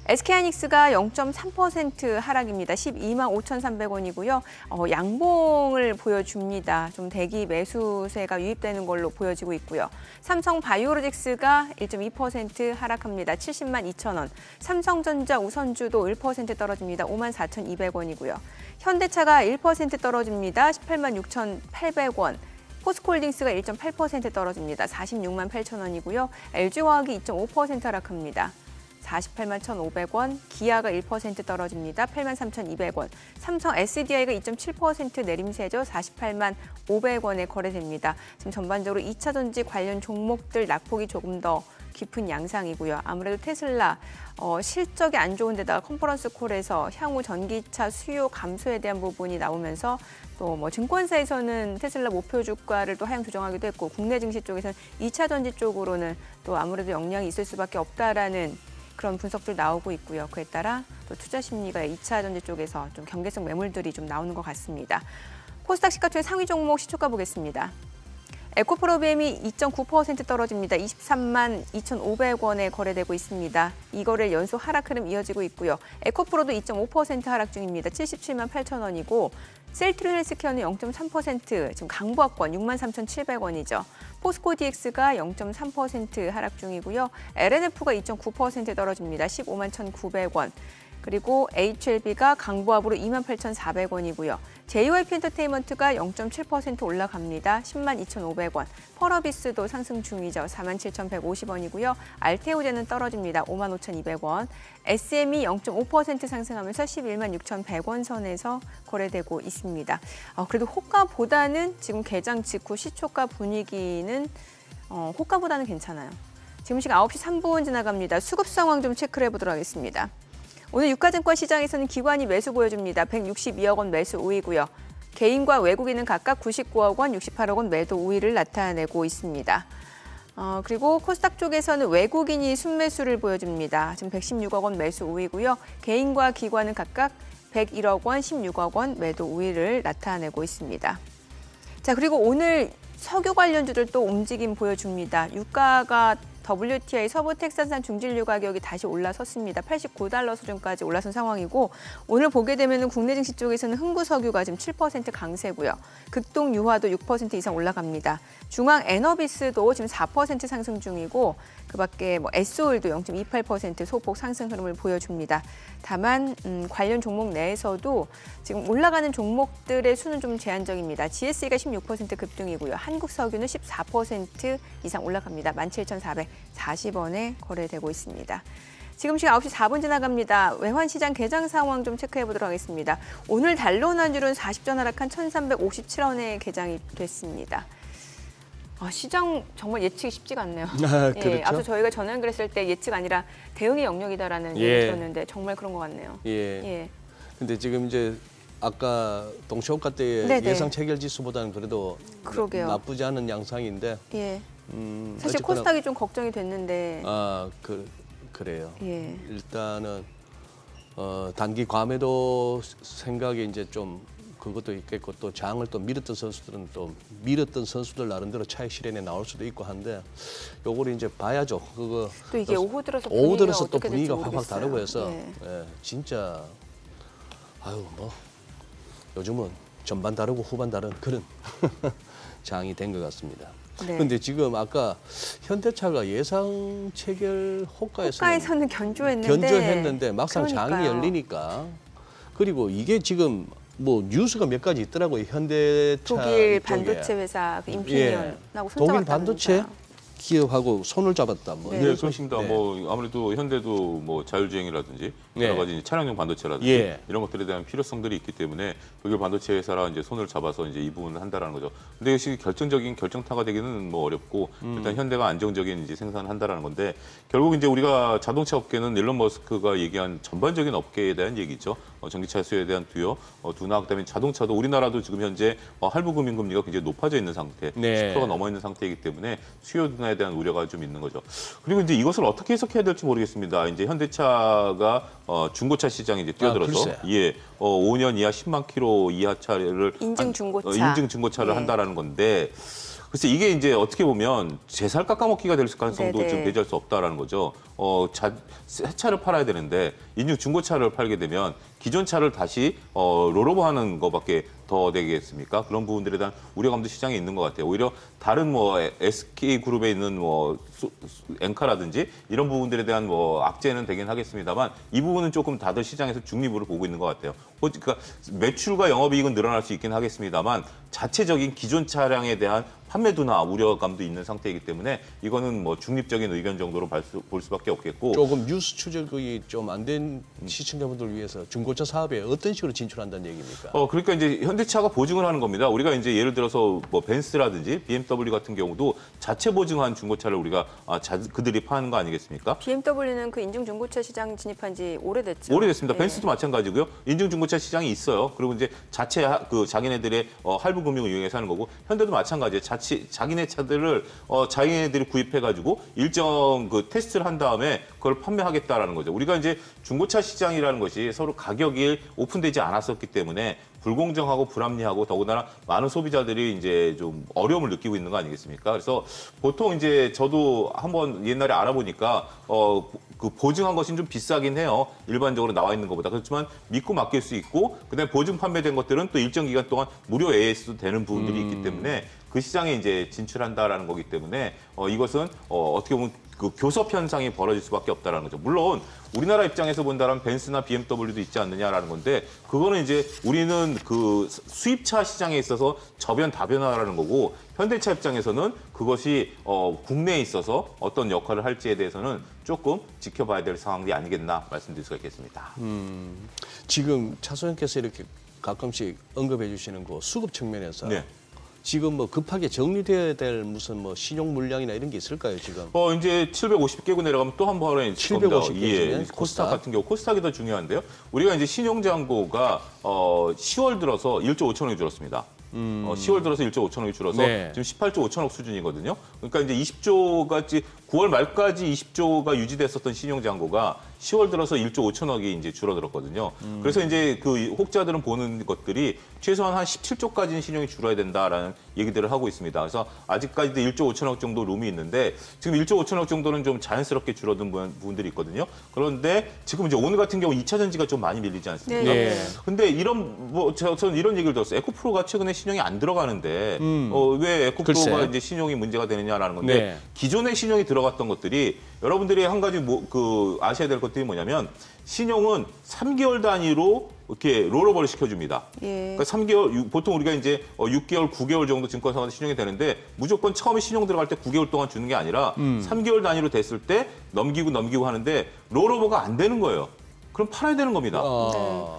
SK하이닉스가 0.3% 하락입니다. 12만 5,300원이고요. 양봉을 보여줍니다. 좀 대기 매수세가 유입되는 걸로 보여지고 있고요. 삼성바이오로직스가 1.2% 하락합니다. 70만 2천 원. 삼성전자 우선주도 1% 떨어집니다. 5만 4,200원이고요. 현대차가 1% 떨어집니다. 18만 6,800원. 포스코홀딩스가 1.8% 떨어집니다. 46만 8천 원이고요. LG화학이 2.5% 하락합니다. 48만 1,500원, 기아가 1% 떨어집니다. 8만 3,200원. 삼성 SDI가 2.7% 내림세죠. 48만 500원에 거래됩니다. 지금 전반적으로 2차 전지 관련 종목들 낙폭이 조금 더 깊은 양상이고요. 아무래도 테슬라 실적이 안 좋은 데다가 컨퍼런스 콜에서 향후 전기차 수요 감소에 대한 부분이 나오면서 또 증권사에서는 테슬라 목표 주가를 또 하향 조정하기도 했고 국내 증시 쪽에서는 2차 전지 쪽으로는 또 아무래도 영향이 있을 수밖에 없다라는 그런 분석들 나오고 있고요. 그에 따라 또 투자 심리가 2차 전지 쪽에서 좀 경계성 매물들이 좀 나오는 것 같습니다. 코스닥 시가총액 상위 종목 시초가 보겠습니다. 에코프로비엠이 2.9% 떨어집니다. 23만 2,500원에 거래되고 있습니다. 이거를 연속 하락 흐름 이어지고 있고요. 에코프로도 2.5% 하락 중입니다. 77만 8천 원이고 셀트리온 헬스케어는 0.3%, 지금 강보학권 6만 3,700원이죠. 포스코 DX가 0.3% 하락 중이고요. LNF가 2.9% 떨어집니다. 15만 1,900원. 그리고 HLB가 강보합으로 28,400원이고요. JYP 엔터테인먼트가 0.7% 올라갑니다. 10만 2,500원. 펄어비스도 상승 중이죠. 47,150원이고요. 알테오제는 떨어집니다. 5만 5,200원. SM이 0.5% 상승하면서 11만 6,100원 선에서 거래되고 있습니다. 그래도 호가보다는 지금 개장 직후 시초가 분위기는 호가보다는 괜찮아요. 지금 시간 9시 3분 지나갑니다. 수급 상황 좀 체크를 해보도록 하겠습니다. 오늘 유가증권 시장에서는 기관이 매수 보여줍니다. 162억 원 매수 우위고요. 개인과 외국인은 각각 99억 원, 68억 원 매도 우위를 나타내고 있습니다. 그리고 코스닥 쪽에서는 외국인이 순매수를 보여줍니다. 지금 116억 원 매수 우위고요. 개인과 기관은 각각 101억 원, 16억 원 매도 우위를 나타내고 있습니다. 자, 그리고 오늘 석유 관련주들 또 움직임 보여줍니다. 유가가 WTI 서부 텍사스산 중진유 가격이 다시 올라섰습니다. 89달러 수준까지 올라선 상황이고 오늘 보게 되면 국내 증시 쪽에서는 흥구석유가 지금 7% 강세고요. 극동유화도 6% 이상 올라갑니다. 중앙에너비스도 지금 4% 상승 중이고 그밖에 S오일도 0.28% 소폭 상승 흐름을 보여줍니다. 다만 관련 종목 내에서도 지금 올라가는 종목들의 수는 좀 제한적입니다. GSE가 16% 급등이고요. 한국석유는 14% 이상 올라갑니다. 17,440원에 거래되고 있습니다. 지금 시간 9시 4분 지나갑니다. 외환시장 개장 상황 좀 체크해보도록 하겠습니다. 오늘 달러 환율은 40전 하락한 1,357원에 개장이 됐습니다. 시장 정말 예측이 쉽지가 않네요. 그렇죠. 예, 앞서 저희가 전화 연결했을 때 예측 아니라 대응의 영역이다라는 얘기 들었는데 정말 그런 것 같네요. 예. 근데 지금 이제 아까 동시호가 때의 예상 체결 지수보다는 그래도 그러게요. 나쁘지 않은 양상인데. 예. 사실 어쨌거나, 코스닥이 좀 걱정이 됐는데. 그래요. 예. 일단은 단기 과매도 생각이 이제 좀 그것도 있겠고 또 장을 또 밀었던 선수들은 또 밀었던 선수들 나름대로 차익 실현에 나올 수도 있고 한데 요거를 이제 봐야죠. 그거 또 이게 오후 들어서 또 분위기가 확 다르고 해서 진짜 요즘은 전반 다르고 후반 다른 그런 장이 된 것 같습니다. 그런데 지금 아까 현대차가 예상 체결 호가에서는 견조했는데 막상 장이 열리니까 그리고 이게 지금 뉴스가 몇 가지 있더라고요. 현대차 독일 반도체 회사 인피니언하고 손잡았다는 독일 반도체? 기업하고 손을 잡았다. 뭐 네. 이런 네, 그렇습니다. 네. 뭐 아무래도 현대도 뭐 자율주행이라든지 네. 여러 가지 차량용 반도체라든지 예. 이런 것들에 대한 필요성들이 있기 때문에 독일 반도체 회사랑 이제 손을 잡아서 이제 이 부분을 한다라는 거죠. 근데 이것이 결정적인 결정타가 되기는 뭐 어렵고 일단 현대가 안정적인 이제 생산을 한다라는 건데 결국 이제 우리가 자동차 업계는 일론 머스크가 얘기한 전반적인 업계에 대한 얘기죠. 전기차 수요에 대한 둔화, 그다음에 자동차도 우리나라도 지금 현재 할부 금융 금리가 굉장히 높아져 있는 상태, 네. 10%가 넘어 있는 상태이기 때문에 수요 둔화에 대한 우려가 좀 있는 거죠. 그리고 이제 이것을 어떻게 해석해야 될지 모르겠습니다. 이제 현대차가 중고차 시장에 이제 뛰어들어서 글쎄. 예, 5년 이하 10만 킬로 이하 차를 인증 중고차. 인증 중고차를 네. 한다라는 건데. 글쎄 이게 이제 어떻게 보면 제 살 깎아먹기가 될 가능성도 네네. 좀 배제할 수 없다라는 거죠. 새 차를 팔아야 되는데 인증 중고차를 팔게 되면 기존 차를 다시 롤오버하는 것밖에 더 되겠습니까? 그런 부분들에 대한 우려감도 시장에 있는 것 같아요. 오히려 다른 뭐 SK 그룹에 있는 뭐 엔카라든지 이런 부분들에 대한 뭐 악재는 되긴 하겠습니다만 이 부분은 조금 다들 시장에서 중립으로 보고 있는 것 같아요. 그러니까 매출과 영업이익은 늘어날 수 있긴 하겠습니다만 자체적인 기존 차량에 대한 판매 둔화 우려감도 있는 상태이기 때문에 이거는 뭐 중립적인 의견 정도로 볼 수밖에 없겠고 조금 뉴스 추적이 좀 안 된 시청자분들을 위해서 중고차 사업에 어떤 식으로 진출한다는 얘기입니까? 그러니까 이제 현대차가 보증을 하는 겁니다. 우리가 이제 예를 들어서 뭐 벤츠라든지 BMW 같은 경우도 자체 보증한 중고차를 우리가 그들이 파는 거 아니겠습니까? BMW는 그 인증 중고차 시장 진입한 지 오래됐죠. 오래됐습니다. 네. 벤츠도 마찬가지고요. 인증 중고차 시장이 있어요. 그리고 이제 자체 그 자기네들의 할부 금융을 이용해서 하는 거고 현대도 마찬가지예요. 자기네 차들을 자기네들이 구입해가지고 일정 그 테스트를 한 다음에 그걸 판매하겠다라는 거죠. 우리가 이제 중고차 시장이라는 것이 서로 가격이 오픈되지 않았었기 때문에 불공정하고 불합리하고 더군다나 많은 소비자들이 이제 좀 어려움을 느끼고 있는 거 아니겠습니까? 그래서 보통 이제 저도 한번 옛날에 알아보니까 그 보증한 것이 좀 비싸긴 해요. 일반적으로 나와 있는 것보다. 그렇지만 믿고 맡길 수 있고 그다음에 보증 판매된 것들은 또 일정 기간 동안 무료 AS도 되는 부분들이 있기 때문에 그 시장에 이제 진출한다라는 거기 때문에 이것은 어떻게 보면 그 교섭 현상이 벌어질 수밖에 없다라는 거죠. 물론 우리나라 입장에서 본다면 벤츠나 BMW도 있지 않느냐라는 건데 그거는 이제 우리는 그 수입차 시장에 있어서 저변다변화라는 거고 현대차 입장에서는 그것이 국내에 있어서 어떤 역할을 할지에 대해서는 조금 지켜봐야 될 상황이 아니겠나 말씀드릴 수가 있겠습니다. 지금 차 소장께서 이렇게 가끔씩 언급해 주시는 그 수급 측면에서 네. 지금 뭐 급하게 정리돼야 될 무슨 뭐 신용 물량이나 이런 게 있을까요, 지금? 이제 750개국 내려가면 또 한 번에 750개 중에 코스닥 코스닥 같은 경우 코스닥이 더 중요한데요. 우리가 이제 신용 잔고가 10월 들어서 1조 5천억이 줄었습니다. 10월 들어서 1조 5천억이 줄어서 네. 지금 18조 5천억 수준이거든요. 그러니까 이제 20조가 9월 말까지 20조가 유지됐었던 신용 잔고가 10월 들어서 1조 5천억이 이제 줄어들었거든요. 그래서 이제 그 혹자들은 보는 것들이 최소한 한 17조까지는 신용이 줄어야 된다라는 얘기들을 하고 있습니다. 그래서 아직까지도 1조 5천억 정도 룸이 있는데 지금 1조 5천억 정도는 좀 자연스럽게 줄어든 부분들이 있거든요. 그런데 지금 이제 오늘 같은 경우 2차 전지가 좀 많이 밀리지 않습니까? 네. 근데 저는 이런 얘기를 들었어요. 에코프로가 최근에 신용이 안 들어가는데 왜 에코프로가 글쎄. 이제 신용이 문제가 되느냐라는 건데 네. 기존에 신용이 들어갔던 것들이 여러분들이 한 가지 아셔야 될 것들이 뭐냐면 신용은 3개월 단위로 이렇게 롤오버를 시켜줍니다. 예. 그러니까 3개월 보통 우리가 이제 6개월, 9개월 정도 증권사가 신용이 되는데 무조건 처음에 신용 들어갈 때 9개월 동안 주는 게 아니라 3개월 단위로 됐을 때 넘기고 하는데 롤오버가 안 되는 거예요. 그럼 팔아야 되는 겁니다.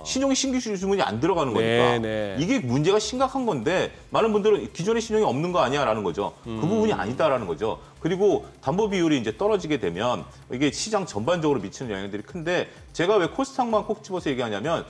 신용이 신규 주문이 안 들어가는 거니까. 네. 이게 문제가 심각한 건데 많은 분들은 기존에 신용이 없는 거 아니야라는 거죠. 그 부분이 아니다라는 거죠. 그리고 담보 비율이 이제 떨어지게 되면 이게 시장 전반적으로 미치는 영향들이 큰데 제가 왜 코스닥만 꼭 집어서 얘기하냐면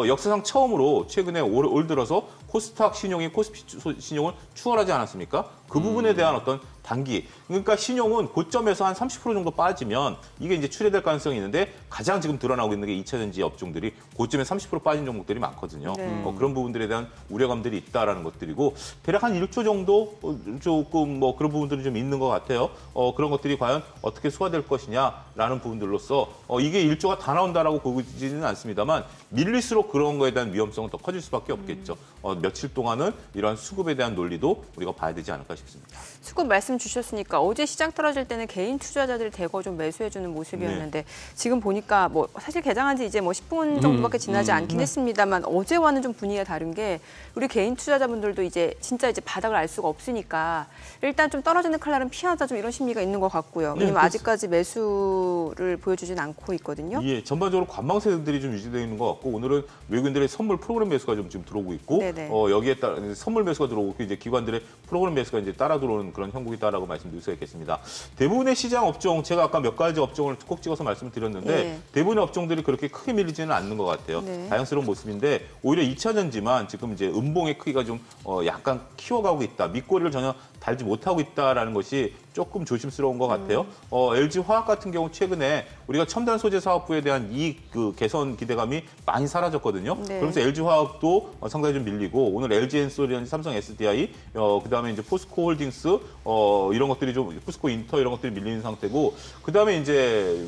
역사상 처음으로 최근에 올 들어서 코스닥 신용이 코스피 신용을 추월하지 않았습니까? 그 부분에 대한 어떤 단기. 그러니까 신용은 고점에서 한 30% 정도 빠지면 이게 이제 출회될 가능성이 있는데 가장 지금 드러나고 있는 게 2차 전지 업종들이 고점에 30% 빠진 종목들이 많거든요. 네. 그런 부분들에 대한 우려감들이 있다라는 것들이고 대략 한 1조 정도 조금 뭐 그런 부분들이 좀 있는 것 같아요. 그런 것들이 과연 어떻게 소화될 것이냐라는 부분들로서 이게 1조가 다 나온다라고 보지는 않습니다만 밀릴수록 그런 거에 대한 위험성은 더 커질 수밖에 없겠죠. 며칠 동안은 이런 수급에 대한 논리도 우리가 봐야 되지 않을까 싶습니다. 수급 말씀 주셨으니까 어제 시장 떨어질 때는 개인 투자자들이 대거 좀 매수해주는 모습이었는데 지금 보니까 뭐 사실 개장한 지 이제 뭐 10분 정도밖에 지나지 않긴 했습니다만 어제와는 좀 분위기가 다른 게 우리 개인 투자자분들도 이제 진짜 이제 바닥을 알 수가 없으니까 일단 좀 떨어지는 칼날은 피해 피하자 좀 이런 심리가 있는 것 같고요. 왜냐면 그래서- 아직까지 매수를 보여주진 않고 있거든요. 예, 전반적으로 관망세들이 좀 유지되어 있는 것 같고 오늘은 외국인들의 선물 프로그램 매수가 좀 지금 들어오고 있고 네네. 여기에 따라 선물 매수가 들어오고 있고 이제 기관들의 프로그램 매수가 이제 따라 들어오는 그런 형국이다라고 말씀드릴 수가 있겠습니다. 대부분의 시장 업종 제가 아까 몇 가지 업종을 꼭 찍어서 말씀을 드렸는데 예. 대부분의 업종들이 그렇게 크게 밀리지는 않는 것 같아요. 네. 다양스러운 모습인데 오히려 2차 전지만 지금 이제 음봉의 크기가 좀 약간 키워가고 있다. 밑꼬리를 전혀 달지 못하고 있다라는 것이 조금 조심스러운 것 같아요. LG 화학 같은 경우 최근에 우리가 첨단 소재 사업부에 대한 이익 개선 기대감이 많이 사라졌거든요. 네. 그러면서 LG 화학도 상당히 좀 밀리고 오늘 LG 엔솔이라든지 삼성 SDI 그다음에 이제 포스코 홀딩스 이런 것들이 좀 포스코 인터 이런 것들이 밀리는 상태고 그다음에 이제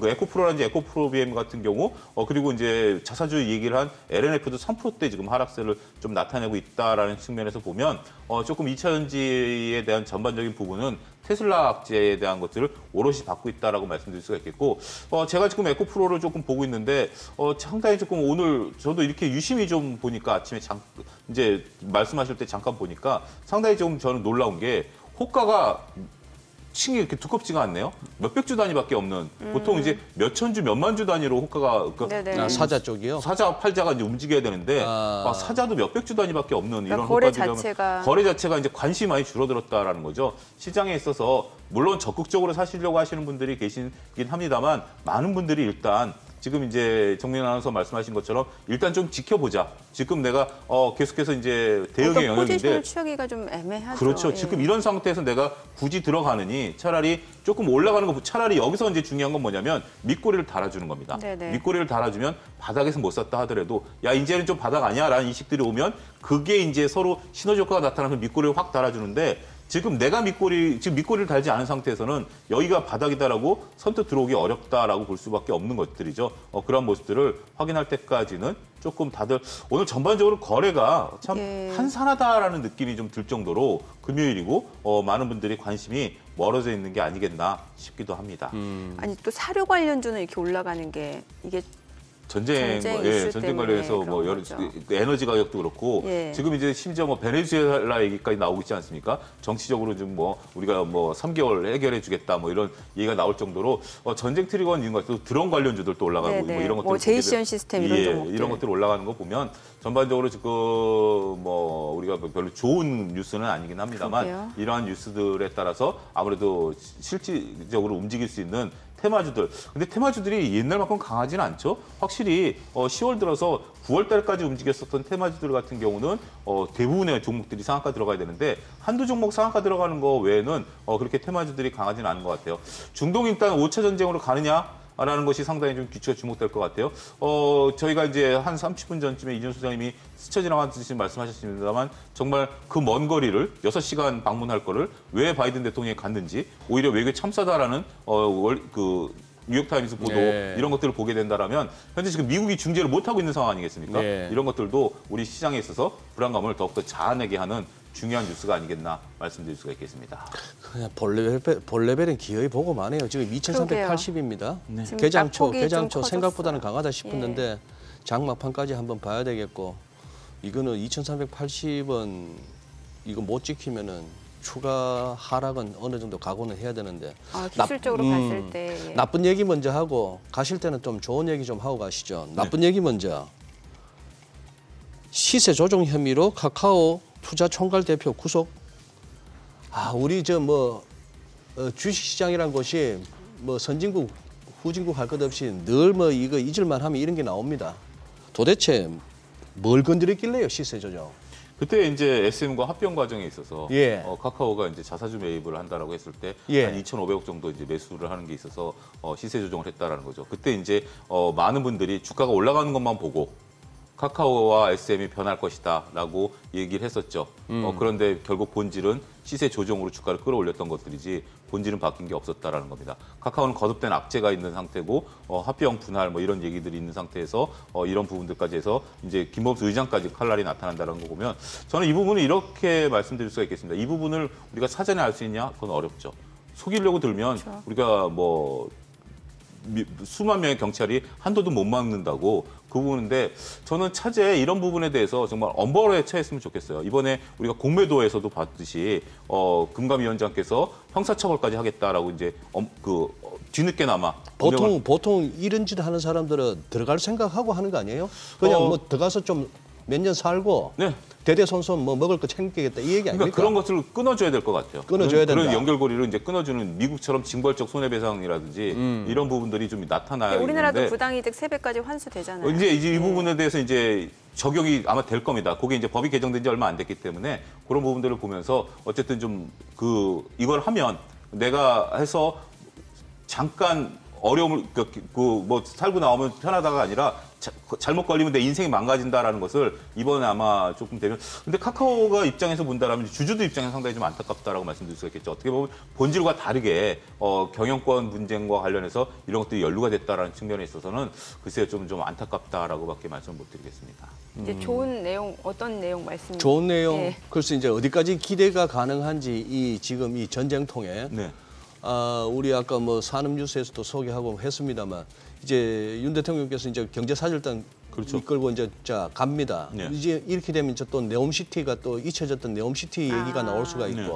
에코프로라든지 에코프로비엠 같은 경우 그리고 이제 자사주 얘기를 한 LNF도 3%대 지금 하락세를 좀 나타내고 있다라는 측면에서 보면 조금 2차 전지에 대한 전반적인 부분은 테슬라 악재에 대한 것들을 오롯이 받고 있다라고 말씀드릴 수가 있겠고 제가 지금 에코프로를 조금 보고 있는데 상당히 조금 오늘 저도 이렇게 유심히 좀 보니까 아침에 이제 말씀하실 때 잠깐 보니까 상당히 좀 저는 놀라운 게 호가가 층이 이렇게 두껍지가 않네요. 몇백 주 단위밖에 없는 보통 이제 몇천 주, 몇만 주 단위로 호가가 네네. 사자 쪽이요? 사자, 팔자가 이제 움직여야 되는데 아. 사자도 몇백 주 단위밖에 없는 이런 그러니까 거래 호가들이 자체가- 거래 자체가 이제 관심이 많이 줄어들었다라는 거죠. 시장에 있어서 물론 적극적으로 사시려고 하시는 분들이 계시긴 합니다만 많은 분들이 일단 지금 이제 정민 아나운서 말씀하신 것처럼 일단 좀 지켜보자. 지금 내가 계속해서 이제 대응의 어떤 영역인데 포지션을 취하기가 좀 애매하죠. 그렇죠. 예. 지금 이런 상태에서 내가 굳이 들어가느니 차라리 조금 올라가는 거 차라리 여기서 이제 중요한 건 뭐냐면 밑꼬리를 달아주는 겁니다. 네네. 밑꼬리를 달아주면 바닥에서 못 샀다 하더라도 야 이제는 좀 바닥 아니야 라는 인식들이 오면 그게 이제 서로 시너지 효과가 나타나면서 밑꼬리를 확 달아주는데 지금 내가 지금 밑꼬리를 달지 않은 상태에서는 여기가 바닥이다라고 선뜻 들어오기 어렵다라고 볼 수밖에 없는 것들이죠. 그런 모습들을 확인할 때까지는 조금 다들 오늘 전반적으로 거래가 참 예. 한산하다라는 느낌이 좀 들 정도로 금요일이고 많은 분들이 관심이 멀어져 있는 게 아니겠나 싶기도 합니다. 아니 또 사료 관련주는 이렇게 올라가는 게 이게 전쟁 이슈 전쟁 때문에 관련해서 그런 뭐 여러 거죠. 에너지 가격도 그렇고 예. 지금 이제 심지어 뭐 베네수엘라 얘기까지 나오고 있지 않습니까? 정치적으로 좀 뭐 우리가 뭐 3개월 해결해 주겠다 뭐 이런 얘기가 나올 정도로 전쟁 트리거는 있는 것 같아요. 드론 관련주들 또 올라가고 네네. 뭐 이런 것들 뭐 제이시언 시스템 이런 종목들. 이런 것들 올라가는 거 보면 전반적으로 지금 뭐 우리가 별로 좋은 뉴스는 아니긴 합니다만 그러게요. 이러한 뉴스들에 따라서 아무래도 실질적으로 움직일 수 있는 테마주들. 근데 테마주들이 옛날만큼 강하지는 않죠. 확실히 10월 들어서 9월 달까지 움직였었던 테마주들 같은 경우는 대부분의 종목들이 상한가 들어가야 되는데 한두 종목 상한가 들어가는 거 외에는 그렇게 테마주들이 강하지는 않은 것 같아요. 중동 일단 5차 전쟁으로 가느냐? 라는 것이 상당히 좀 귀추가 주목될 것 같아요. 저희가 이제 한 30분 전쯤에 이준 소장님이 스쳐 지나가듯이 말씀하셨습니다만 정말 그 먼 거리를 6시간 방문할 거를 왜 바이든 대통령이 갔는지 오히려 외교 참사다라는 뉴욕타임스 보도 네. 이런 것들을 보게 된다라면 현재 지금 미국이 중재를 못하고 있는 상황 아니겠습니까? 네. 이런 것들도 우리 시장에 있어서 불안감을 더욱더 자아내게 하는 중요한 뉴스가 아니겠나 말씀드릴 수가 있겠습니다. 그냥 볼 레벨은 기어이 보고만 해요. 지금 2,380입니다. 지금 개장초 낙폭이 좀 개장초 커졌어요. 생각보다는 강하다 싶었는데 장막판까지 한번 봐야 되겠고 이거는 2,380원 이거 못 지키면은 추가 하락은 어느 정도 각오는 해야 되는데 기술적으로 봤을 때 예. 나쁜 얘기 먼저 하고 가실 때는 좀 좋은 얘기 좀 하고 가시죠. 나쁜 얘기 먼저. 시세 조정 혐의로 카카오 투자 총괄 대표 구속. 우리 주식시장이란 곳이 뭐 선진국, 후진국 할 것 없이 늘 뭐 이거 잊을만 하면 이런 게 나옵니다. 도대체 뭘 건드렸길래요 시세 조정? 그때 이제 SM과 합병 과정에 있어서 예. 카카오가 이제 자사주 매입을 한다라고 했을 때 예. 한 2,500억 정도 이제 매수를 하는 게 있어서 시세 조정을 했다라는 거죠. 그때 이제 많은 분들이 주가가 올라가는 것만 보고 카카오와 SM이 변할 것이다라고 얘기를 했었죠. 그런데 결국 본질은 시세 조정으로 주가를 끌어올렸던 것들이지 본질은 바뀐 게 없었다라는 겁니다. 카카오는 거듭된 악재가 있는 상태고 합병 분할 뭐 이런 얘기들이 있는 상태에서 이런 부분들까지 해서 이제 김범수 의장까지 칼날이 나타난다는 거 보면 저는 이 부분을 이렇게 말씀드릴 수가 있겠습니다. 이 부분을 우리가 사전에 알 수 있냐? 그건 어렵죠. 속이려고 들면 그렇죠. 우리가 뭐 수만 명의 경찰이 한도도 못 막는다고 그 부분인데 저는 차제에 이런 부분에 대해서 정말 엄벌에 처했으면 좋겠어요. 이번에 우리가 공매도에서도 봤듯이 금감위원장께서 형사처벌까지 하겠다라고 이제 뒤늦게나마 보통 이런 짓 하는 사람들은 들어갈 생각하고 하는 거 아니에요? 그냥 뭐 들어가서 좀 몇 년 살고 네. 대대손손 뭐 먹을 거 챙기겠다 이 얘기 아닙니까? 그러니까 그런 것들을 끊어줘야 될 것 같아요. 끊어줘야 된다. 그런 연결고리를 이제 끊어주는 미국처럼 징벌적 손해배상이라든지 이런 부분들이 좀 나타나야 우리나라도 되는데 부당이득 3배까지 환수되잖아요. 이제 이 부분에 대해서 이제 적용이 아마 될 겁니다. 그게 이제 법이 개정된 지 얼마 안 됐기 때문에 그런 부분들을 보면서 어쨌든 좀 이걸 하면 내가 해서 잠깐 어려움을 뭐 살고 나오면 편하다가 아니라 잘못 걸리면 내 인생이 망가진다라는 것을 이번에 아마 조금 되면 근데 카카오가 입장에서 본다라면 주주들 입장에서 상당히 좀 안타깝다라고 말씀드릴 수가 있겠죠. 어떻게 보면 본질과 다르게 경영권 분쟁과 관련해서 이런 것들이 연루가 됐다라는 측면에 있어서는 글쎄요 좀 안타깝다라고밖에 말씀 못 드리겠습니다. 이제 좋은 내용 어떤 내용 말씀? 좋은 내용. 네. 글쎄 이제 어디까지 기대가 가능한지 지금 이 전쟁통에 네. 우리 아까 뭐 산업뉴스에서도 소개하고 했습니다만 이제 윤 대통령께서 이제 경제사절단 그렇죠. 이끌고 이제 갑니다. 네. 이제 이렇게 되면 이제 또 네옴시티가 또 잊혀졌던 네옴시티 얘기가 나올 수가 있고 네.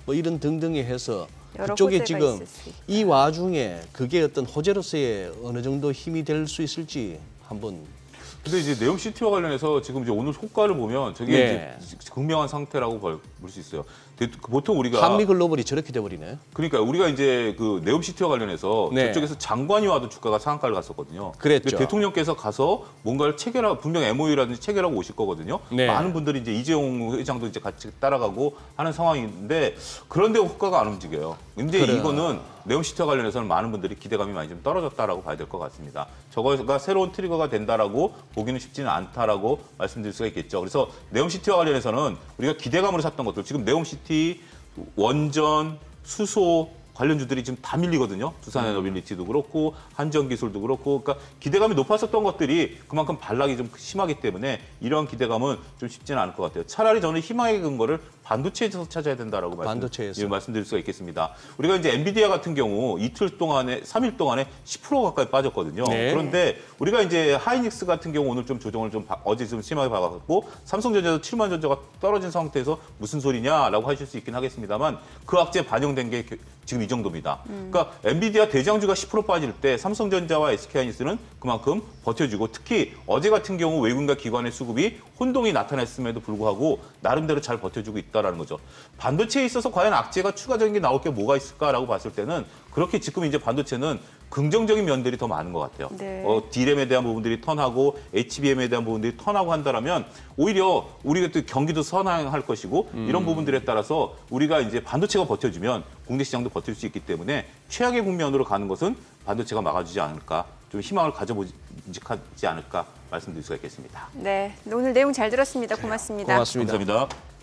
뭐 이런 등등이 해서 여러 그쪽에 호재가 지금 있을 수 있다. 이 와중에 그게 어떤 호재로서의 어느 정도 힘이 될 수 있을지 한번. 근데 이제 네옴시티와 관련해서 지금 이제 오늘 효과를 보면 저게 네. 이제 극명한 상태라고 볼 수 있어요. 보통 우리가 한미글로벌이 저렇게 돼버리네. 그러니까 우리가 이제 그 네옴시티와 관련해서 네. 저쪽에서 장관이 와도 주가가 상한가를 갔었거든요. 그랬죠. 근데 대통령께서 가서 뭔가를 체결하고 분명 MOU라든지 체결하고 오실 거거든요. 네. 많은 분들이 이제 이재용 회장도 이제 같이 따라가고 하는 상황인데 그런데 효과가 안 움직여요. 근데 그래요. 이거는 네옴시티와 관련해서는 많은 분들이 기대감이 많이 좀 떨어졌다라고 봐야 될 것 같습니다. 저거가 새로운 트리거가 된다라고 보기는 쉽지는 않다라고 말씀드릴 수가 있겠죠. 그래서 네옴시티와 관련해서는 우리가 기대감으로 샀던 것들 지금 네옴시티 원전, 수소 관련주들이 지금 다 밀리거든요. 두산에너빌리티도 그렇고 한전기술도 그렇고 그러니까 기대감이 높았었던 것들이 그만큼 반락이 좀 심하기 때문에 이런 기대감은 좀 쉽지는 않을 것 같아요. 차라리 저는 희망의 근거를 반도체에서 찾아야 된다라고 말씀드릴 수가 있겠습니다. 우리가 이제 엔비디아 같은 경우 이틀 동안에 3일 동안에 10% 가까이 빠졌거든요. 네. 그런데 우리가 이제 하이닉스 같은 경우 오늘 좀 조정을 좀 어제 좀 심하게 봐갖고 삼성전자도 7만 전자가 떨어진 상태에서 무슨 소리냐라고 하실 수 있긴 하겠습니다만 그 악재에 반영된 게 지금 이 정도입니다. 그러니까 엔비디아 대장주가 10% 빠질 때 삼성전자와 SK하이닉스는 그만큼 버텨주고 특히 어제 같은 경우 외국인과 기관의 수급이 혼동이 나타났음에도 불구하고 나름대로 잘 버텨주고 있다라는 거죠. 반도체에 있어서 과연 악재가 추가적인 게 나올 게 뭐가 있을까라고 봤을 때는 그렇게 지금 이제 반도체는 긍정적인 면들이 더 많은 것 같아요. 네. D램에 대한 부분들이 턴하고 HBM에 대한 부분들이 턴하고 한다라면 오히려 우리가 또 경기도 선행할 것이고 이런 부분들에 따라서 우리가 이제 반도체가 버텨주면 국내 시장도 버틸 수 있기 때문에 최악의 국면으로 가는 것은 반도체가 막아주지 않을까 좀 희망을 가져보지 않을까 말씀드릴 수가 있겠습니다. 네, 오늘 내용 잘 들었습니다. 고맙습니다. 고맙습니다. 감사합니다.